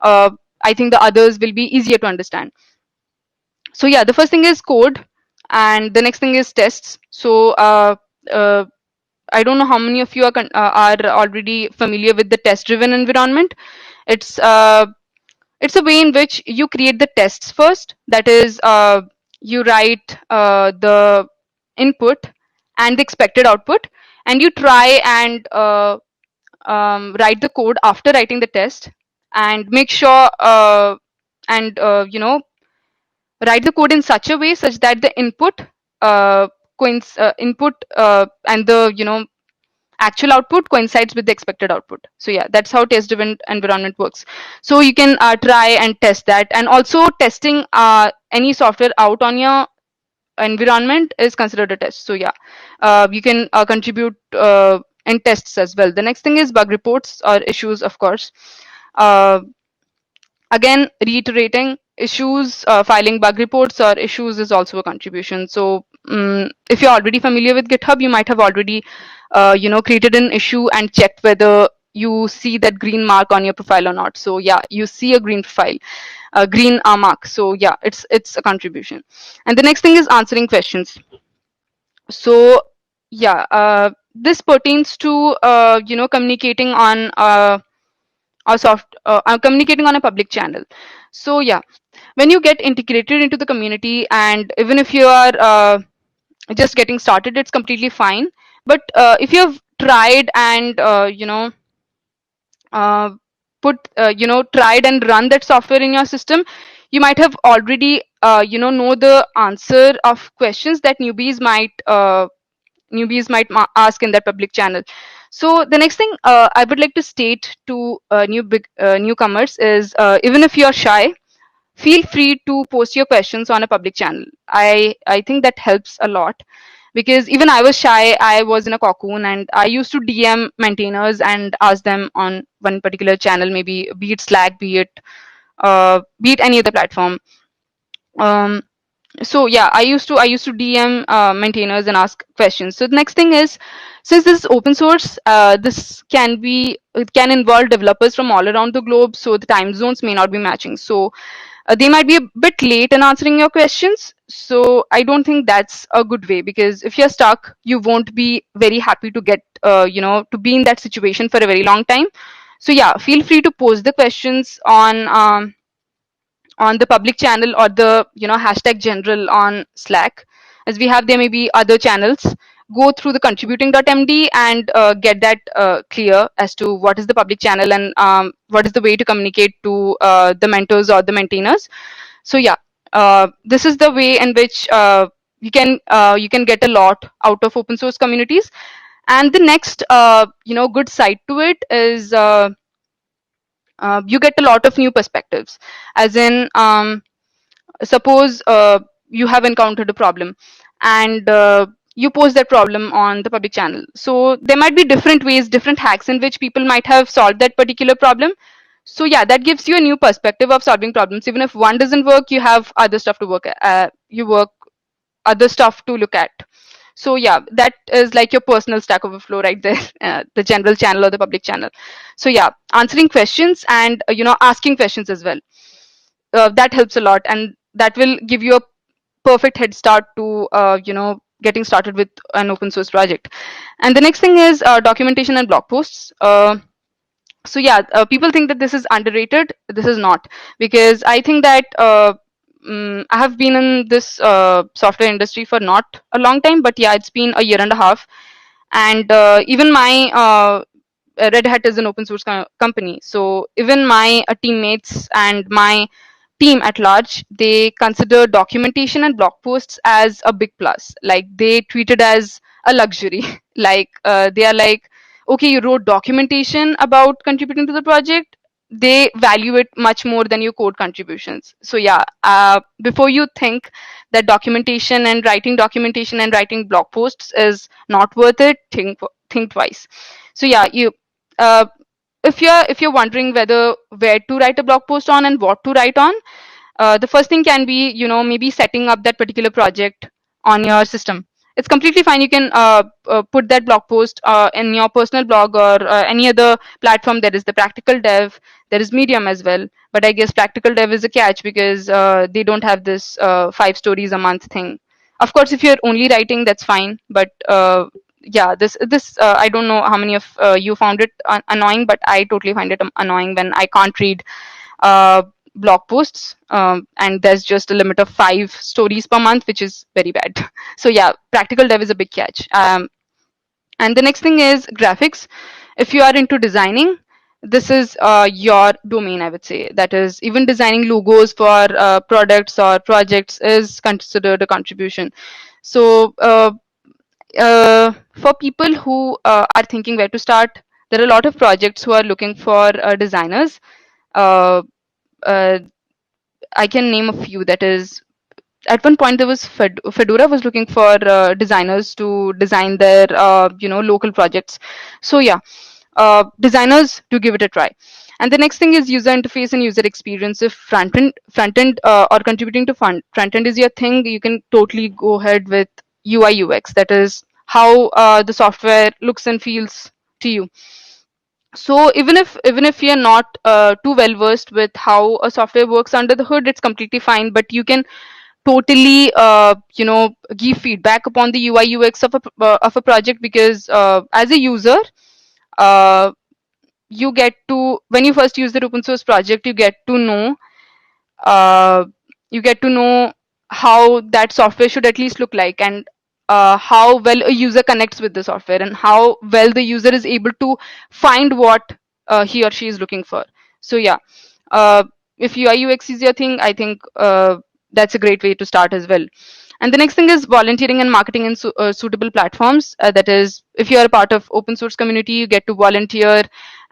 uh, I think the others will be easier to understand. So yeah, the first thing is code, and the next thing is tests. So uh, I don't know how many of you are already familiar with the test-driven environment. It's it's a way in which you create the tests first. That is, you write the input and the expected output, and you try and write the code after writing the test, and make sure and write the code in such a way such that the input and the actual output coincides with the expected output. So yeah, that's how test driven environment works. So you can try and test that, and also testing any software out on your environment is considered a test. So yeah, you can contribute in tests as well. The next thing is bug reports or issues, of course. uh, Again, reiterating, issues, filing bug reports or issues is also a contribution. So if you're already familiar with GitHub, you might have already created an issue and checked whether you see that green mark on your profile or not. So yeah, you see a green profile, a green mark. So yeah, it's a contribution. And the next thing is answering questions. So yeah, this pertains to communicating on communicating on a public channel. So yeah, when you get integrated into the community, and even if you are just getting started, it's completely fine. But if you've tried and uh, tried and run that software in your system, you might have already know the answer of questions that newbies might ask in that public channel. So the next thing I would like to state to newcomers is, even if you're shy, feel free to post your questions on a public channel. I think that helps a lot, because even I was shy. I was in a cocoon, and I used to DM maintainers and ask them on one particular channel, maybe be it Slack, be it any other platform. um, so yeah, I used to DM maintainers and ask questions. So the next thing is, since this is open source, it can involve developers from all around the globe, so the time zones may not be matching. So they might be a bit late in answering your questions. So I don't think that's a good way, because if you're stuck, you won't be very happy to get to be in that situation for a very long time. So yeah, feel free to post the questions on the public channel, or the hashtag general on Slack, as we have there may be other channels. Go through the contributing.md and get that clear as to what is the public channel, and what is the way to communicate to the mentors or the maintainers. So yeah, this is the way in which you can get a lot out of open source communities. And the next good side to it is, you get a lot of new perspectives, as in suppose you have encountered a problem, and you post that problem on the public channel. So there might be different ways, different hacks in which people might have solved that particular problem. So yeah, that gives you a new perspective of solving problems. Even if one doesn't work, you have other stuff to work at, you work other stuff to look at. So yeah, that is like your personal Stack Overflow right there, the general channel or the public channel. So yeah, answering questions and asking questions as well, that helps a lot, and that will give you a perfect head start to getting started with an open source project. And the next thing is documentation and blog posts. So yeah, people think that this is underrated. This is not, because I think that I have been in this software industry for not a long time, but yeah, it's been a year and a half. And even my Red Hat is an open source company, so even my teammates and my team at large, they consider documentation and blog posts as a big plus. Like, they treat it as a luxury. Like, they are like, okay, you wrote documentation about contributing to the project, they value it much more than your code contributions. So yeah, before you think that documentation and writing blog posts is not worth it, think twice. So yeah, you uh, if you're wondering where to write a blog post on and what to write on, the first thing can be, maybe setting up that particular project on your system. It's completely fine. You can put that blog post in your personal blog or any other platform. There is the Practical Dev, there is Medium as well. But I guess Practical Dev is a catch because they don't have this 5 stories a month thing. Of course, if you're only writing, that's fine. But yeah, this I don't know how many of you found it annoying, but I totally find it annoying when I can't read uh, blog posts, and there's just a limit of 5 stories per month, which is very bad. So yeah, Practical Dev is a big catch. And the next thing is graphics. If you are into designing, this is your domain, I would say. That is, even designing logos for products or projects is considered a contribution. So for people who are thinking where to start, there are a lot of projects who are looking for designers. uh, uh, I can name a few. That is, at one point there was Fedora was looking for designers to design their local projects. So yeah, designers, do give it a try. And the next thing is user interface and user experience. If front end or contributing to front end is your thing, you can totally go ahead with UI UX. That is how the software looks and feels to you. So even if you're not too well versed with how a software works under the hood, it's completely fine. But you can totally give feedback upon the UI UX of a project, because as a user, uh, you get to, when you first use the open source project, uh, you get to know how that software should at least look like, and how well a user connects with the software, and how well the user is able to find what he or she is looking for. So yeah, uh, if UI UX is your thing, I think that's a great way to start as well. And the next thing is volunteering and marketing in suitable platforms. That is, if you are a part of open source community, you get to volunteer.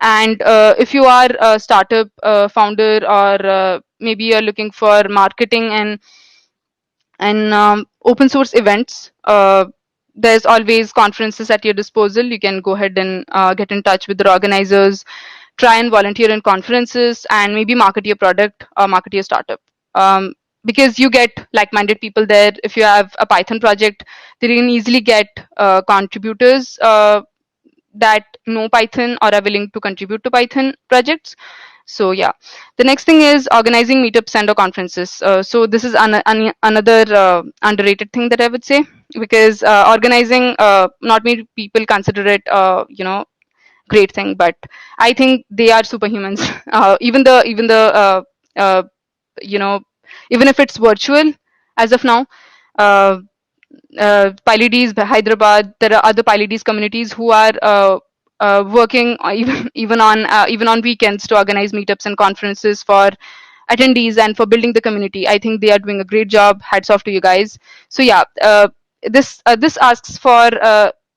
And if you are a startup founder, or maybe you're looking for marketing and open source events, there's always conferences at your disposal. You can go ahead and get in touch with the organizers, try and volunteer in conferences, and maybe market your product or market your startup. Because you get like-minded people there. If you have a Python project, they can easily get contributors that know Python or are willing to contribute to Python projects. So yeah, the next thing is organizing meetups and or conferences. So this is another underrated thing that I would say, because organizing, not many people consider it great thing, but I think they are superhumans. Even the uh, you know even if it's virtual as of now, uh, PyLDs Hyderabad, there are other PyLDs communities who are working even on weekends to organize meetups and conferences for attendees and for building the community. I think they are doing a great job. Hats off to you guys. So yeah, this asks for,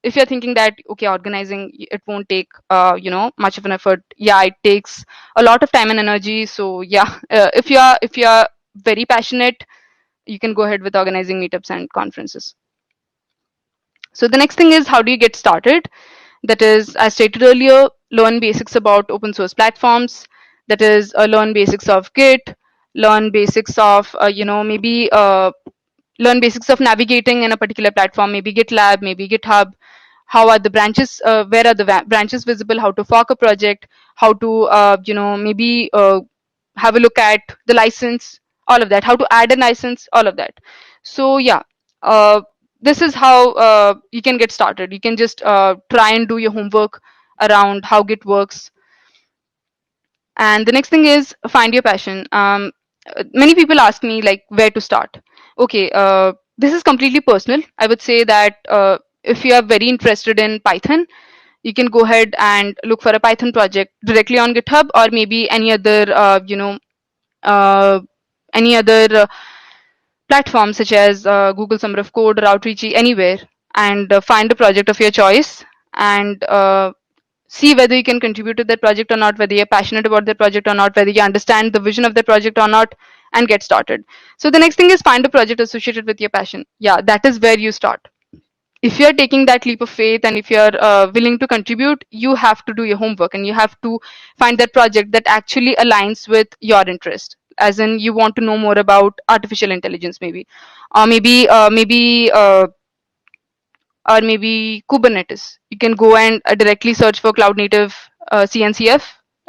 if you're thinking that okay, organizing, it won't take much of an effort. Yeah, it takes a lot of time and energy. So yeah, if you're very passionate, you can go ahead with organizing meetups and conferences. So the next thing is, how do you get started? That is, as stated earlier, learn basics about open source platforms. That is, learn basics of Git, learn basics of, maybe learn basics of navigating in a particular platform, maybe GitLab, maybe GitHub. How are the branches, where are the branches visible, how to fork a project, how to, maybe have a look at the license, all of that, how to add a license, all of that. So yeah, uh, this is how you can get started. You can just try and do your homework around how Git works. And the next thing is, find your passion. Many people ask me like where to start. Okay, this is completely personal. I would say that if you are very interested in Python, you can go ahead and look for a Python project directly on GitHub, or maybe any other, uh, any other platform such as Google Summer of Code or Outreachy, anywhere, and find a project of your choice, and see whether you can contribute to that project or not, whether you're passionate about that project or not, whether you understand the vision of that project or not, and get started. So the next thing is, find a project associated with your passion. Yeah, that is where you start. If you're taking that leap of faith, and if you're willing to contribute, you have to do your homework, and you have to find that project that actually aligns with your interest, as in you want to know more about artificial intelligence, maybe, or maybe Kubernetes. You can go and directly search for cloud native CNCF.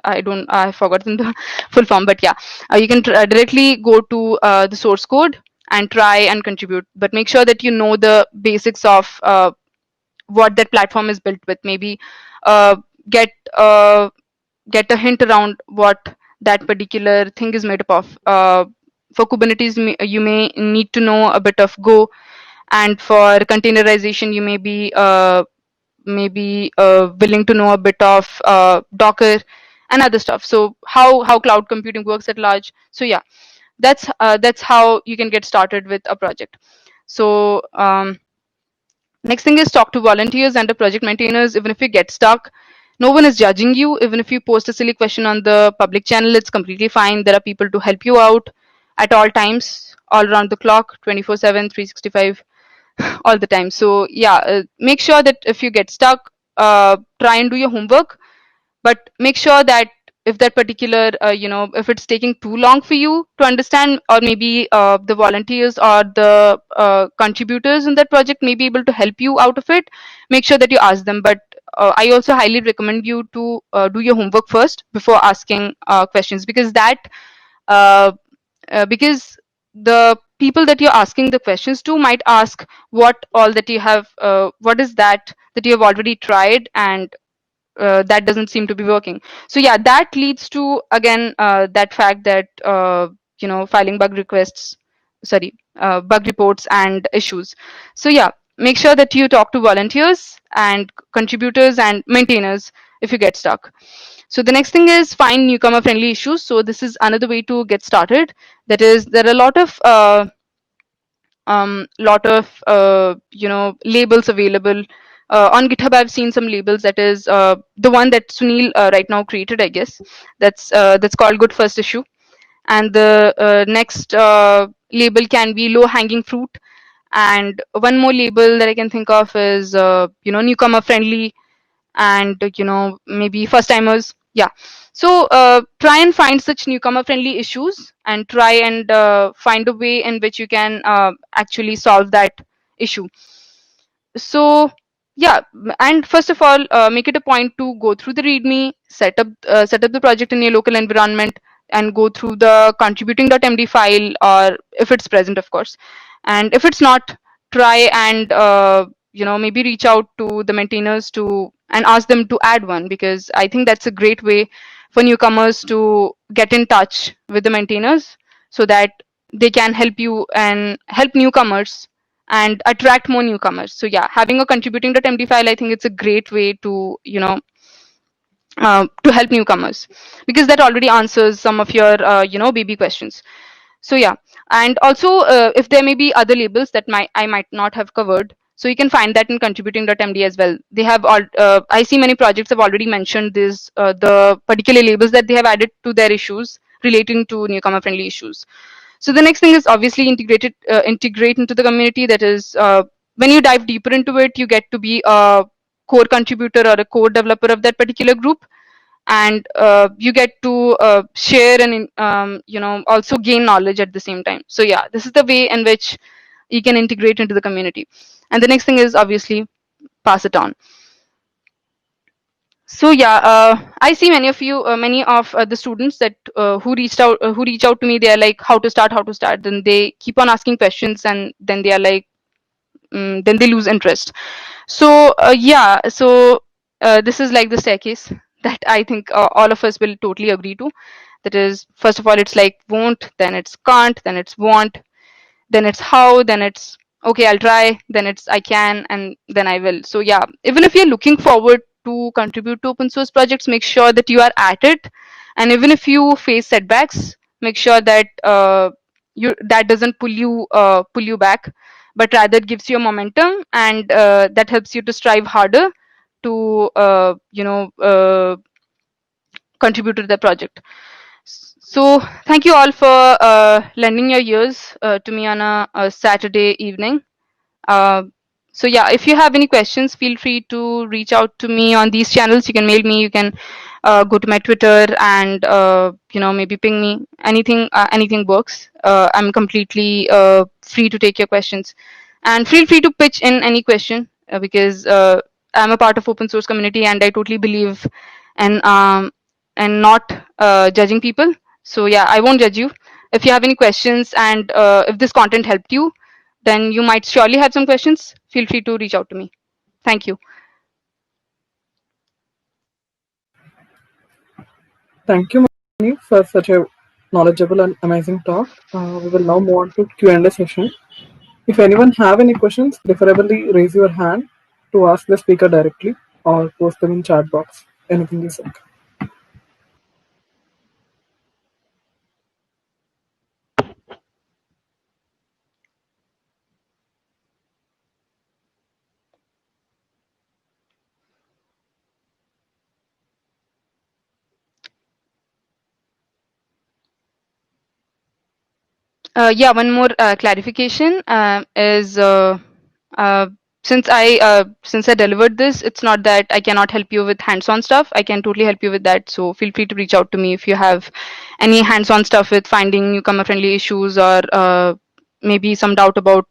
I've forgotten the full form, but yeah, you can directly go to the source code and try and contribute. But make sure that you know the basics of what that platform is built with. Maybe uh, get uh, get a hint around what that particular thing is made up of. For Kubernetes, you may need to know a bit of Go, and for containerization, you may be willing to know a bit of Docker and other stuff. So how cloud computing works at large. So yeah, that's how you can get started with a project. So next thing is, talk to volunteers and the project maintainers. Even if you get stuck, no one is judging you. Even if you post a silly question on the public channel, it's completely fine. There are people to help you out at all times, all around the clock, 24/7, 365, all the time. So yeah, make sure that if you get stuck, try and do your homework, but make sure that if that particular, if it's taking too long for you to understand, or maybe the volunteers or the contributors in that project may be able to help you out of it, make sure that you ask them. But I also highly recommend you to do your homework first before asking questions, because uh, because the people that you're asking the questions to might ask what all that you have, what is that you have already tried, and that doesn't seem to be working. So yeah, that leads to, again, that fact that filing bug requests, sorry, bug reports and issues. So yeah, make sure that you talk to volunteers and contributors and maintainers if you get stuck. So the next thing is, find newcomer friendly issues. So this is another way to get started. That is, there are a lot of labels available on GitHub. I've seen some labels. That is the one that Sunil right now created, I guess. That's called good first issue. And the next label can be low hanging fruit. And one more label that I can think of is newcomer friendly, and maybe first timers. Yeah. So try and find such newcomer friendly issues, and try and find a way in which you can actually solve that issue. So yeah, and first of all, make it a point to go through the readme, set up the project in your local environment, and go through the contributing.md file, or if it's present, of course. And if it's not, try and maybe reach out to the maintainers to and ask them to add one, because I think that's a great way for newcomers to get in touch with the maintainers, so that they can help you and help newcomers and attract more newcomers. So yeah, having a contributing.md file, I think it's a great way to to help newcomers, because that already answers some of your baby questions. So yeah, and also if there may be other labels that I might not have covered, so you can find that in contributing.md as well. They have all I see many projects have already mentioned this the particular labels that they have added to their issues relating to newcomer friendly issues. So the next thing is obviously integrate into the community. That is, when you dive deeper into it, you get to be a core contributor or a core developer of that particular group, and you get to share and also gain knowledge at the same time. So yeah, this is the way in which you can integrate into the community. And the next thing is obviously pass it on. So yeah, I see many of you, many of the students that who reach out to me. They are like, how to start. Then they keep on asking questions, and then they are like, then they lose interest. So this is like the staircase that I think all of us will totally agree to. That is, first of all, it's like won't, then it's can't, then it's want, then it's how, then it's okay, I'll try, then it's I can, and then I will. So yeah, even if you're looking forward to contribute to open source projects, make sure that you are at it. And even if you face setbacks, make sure that that doesn't pull you back, but rather gives you a momentum, and that helps you to strive harder to contribute to the project. So thank you all for lending your ears to me on a Saturday evening. Uh, so yeah, if you have any questions, feel free to reach out to me on these channels. You can mail me. You can go to my Twitter and maybe ping me. Anything works. I'm completely free to take your questions, and feel free to pitch in any question because I'm a part of open source community, and I totally believe in and not judging people. So yeah, I won't judge you. If you have any questions, and if this content helped you, then you might surely have some questions. Feel free to reach out to me. Thank you. Thank you, Mani, for such a knowledgeable and amazing talk. We will now move on to Q&A session. If anyone have any questions, preferably raise your hand to ask the speaker directly or post them in chat box. Anything is okay. Yeah, one more clarification is uh, since I delivered this, it's not that I cannot help you with hands-on stuff. I can totally help you with that. So feel free to reach out to me if you have any hands-on stuff with finding newcomer-friendly issues, or maybe some doubt about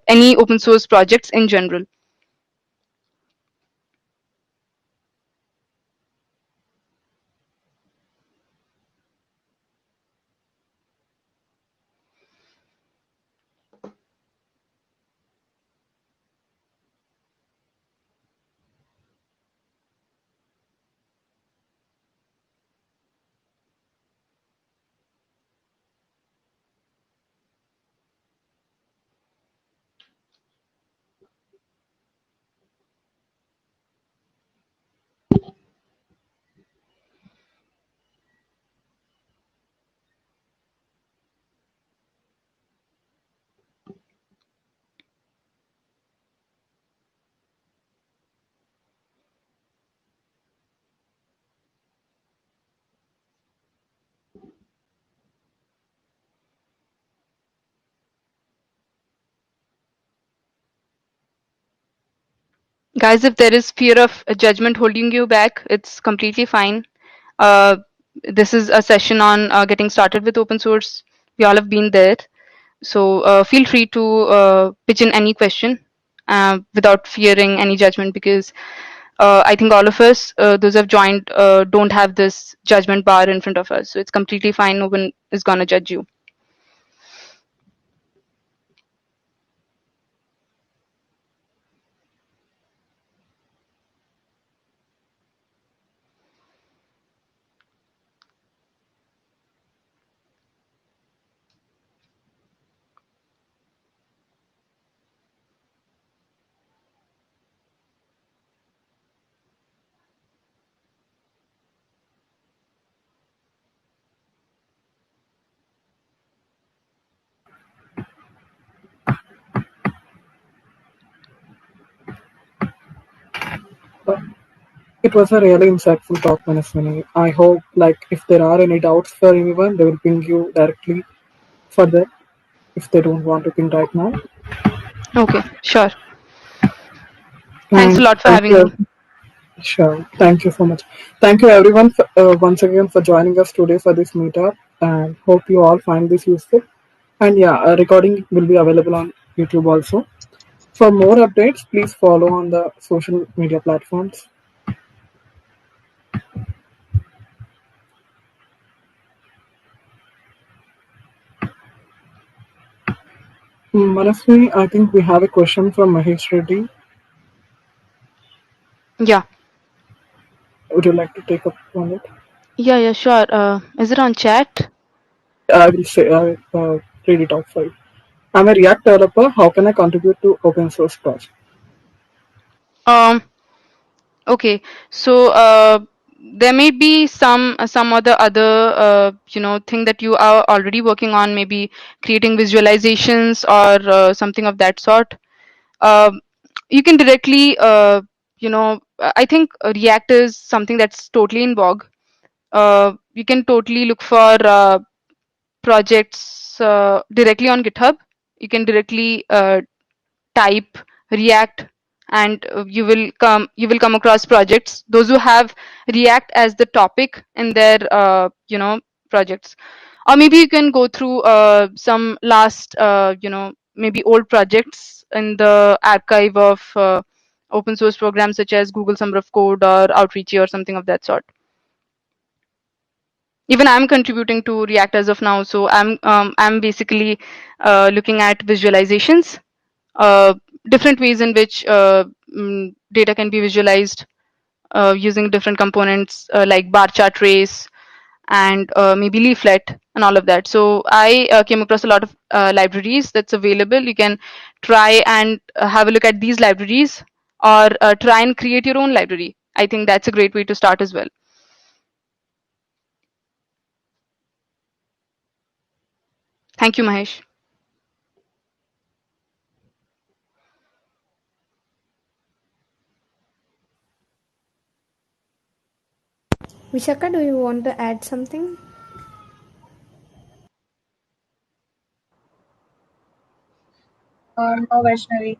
any open source projects in general. Guys, if there is fear of judgment holding you back, it's completely fine. Uh, this is a session on getting started with open source. We all have been there. So feel free to pitch in any question without fearing any judgment, because I think all of us, those who have joined, don't have this judgment bar in front of us. So it's completely fine. No one is going to judge you. It was a really insightful talk, Manaswini. I hope, like, if there are any doubts for anyone, they will ping you directly further if they don't want to ping right now. Okay, sure. Thanks a And lot for thank having you. me. Sure. Thank you so much. Thank you everyone for, once again for joining us today for this meetup, and hope you all find this useful. And yeah, a recording will be available on YouTube also. For more updates, please follow on the social media platforms. Manaswi, I think we have a question from Mahesh Reddy. Yeah. Would you like to take up on it? Yeah, sure. Is it on chat? I will say, read it out for you. I'm a React developer. How can I contribute to open source project? Okay, so there may be some other thing that you are already working on, maybe creating visualizations or something of that sort. You can directly I think React is something that's totally in vogue. You can totally look for projects directly on GitHub. You can directly type React, and you will come across projects, those who have React as the topic in their projects. Or maybe you can go through some last maybe old projects in the archive of open source programs such as Google Summer of Code or Outreachy or something of that sort. Even I'm contributing to React as of now, so I'm basically looking at visualizations, different ways in which data can be visualized using different components like bar chart trace and maybe leaflet and all of that. So I came across a lot of libraries that's available. You can try and have a look at these libraries, or try and create your own library. I think that's a great way to start as well. Thank you, Mahesh. Vishaka, do you want to add something? No, Vaishnavi.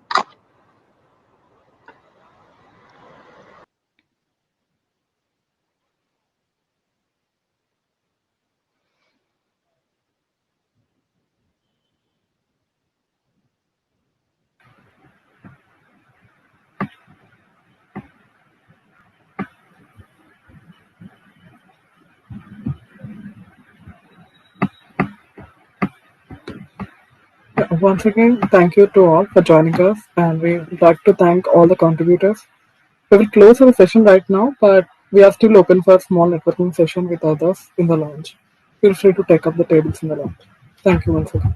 Once again, thank you to all for joining us, and we would like to thank all the contributors. We will close our session right now, but we are still open for a small networking session with others in the lounge. Feel free to take up the tables in the lounge. Thank you once again.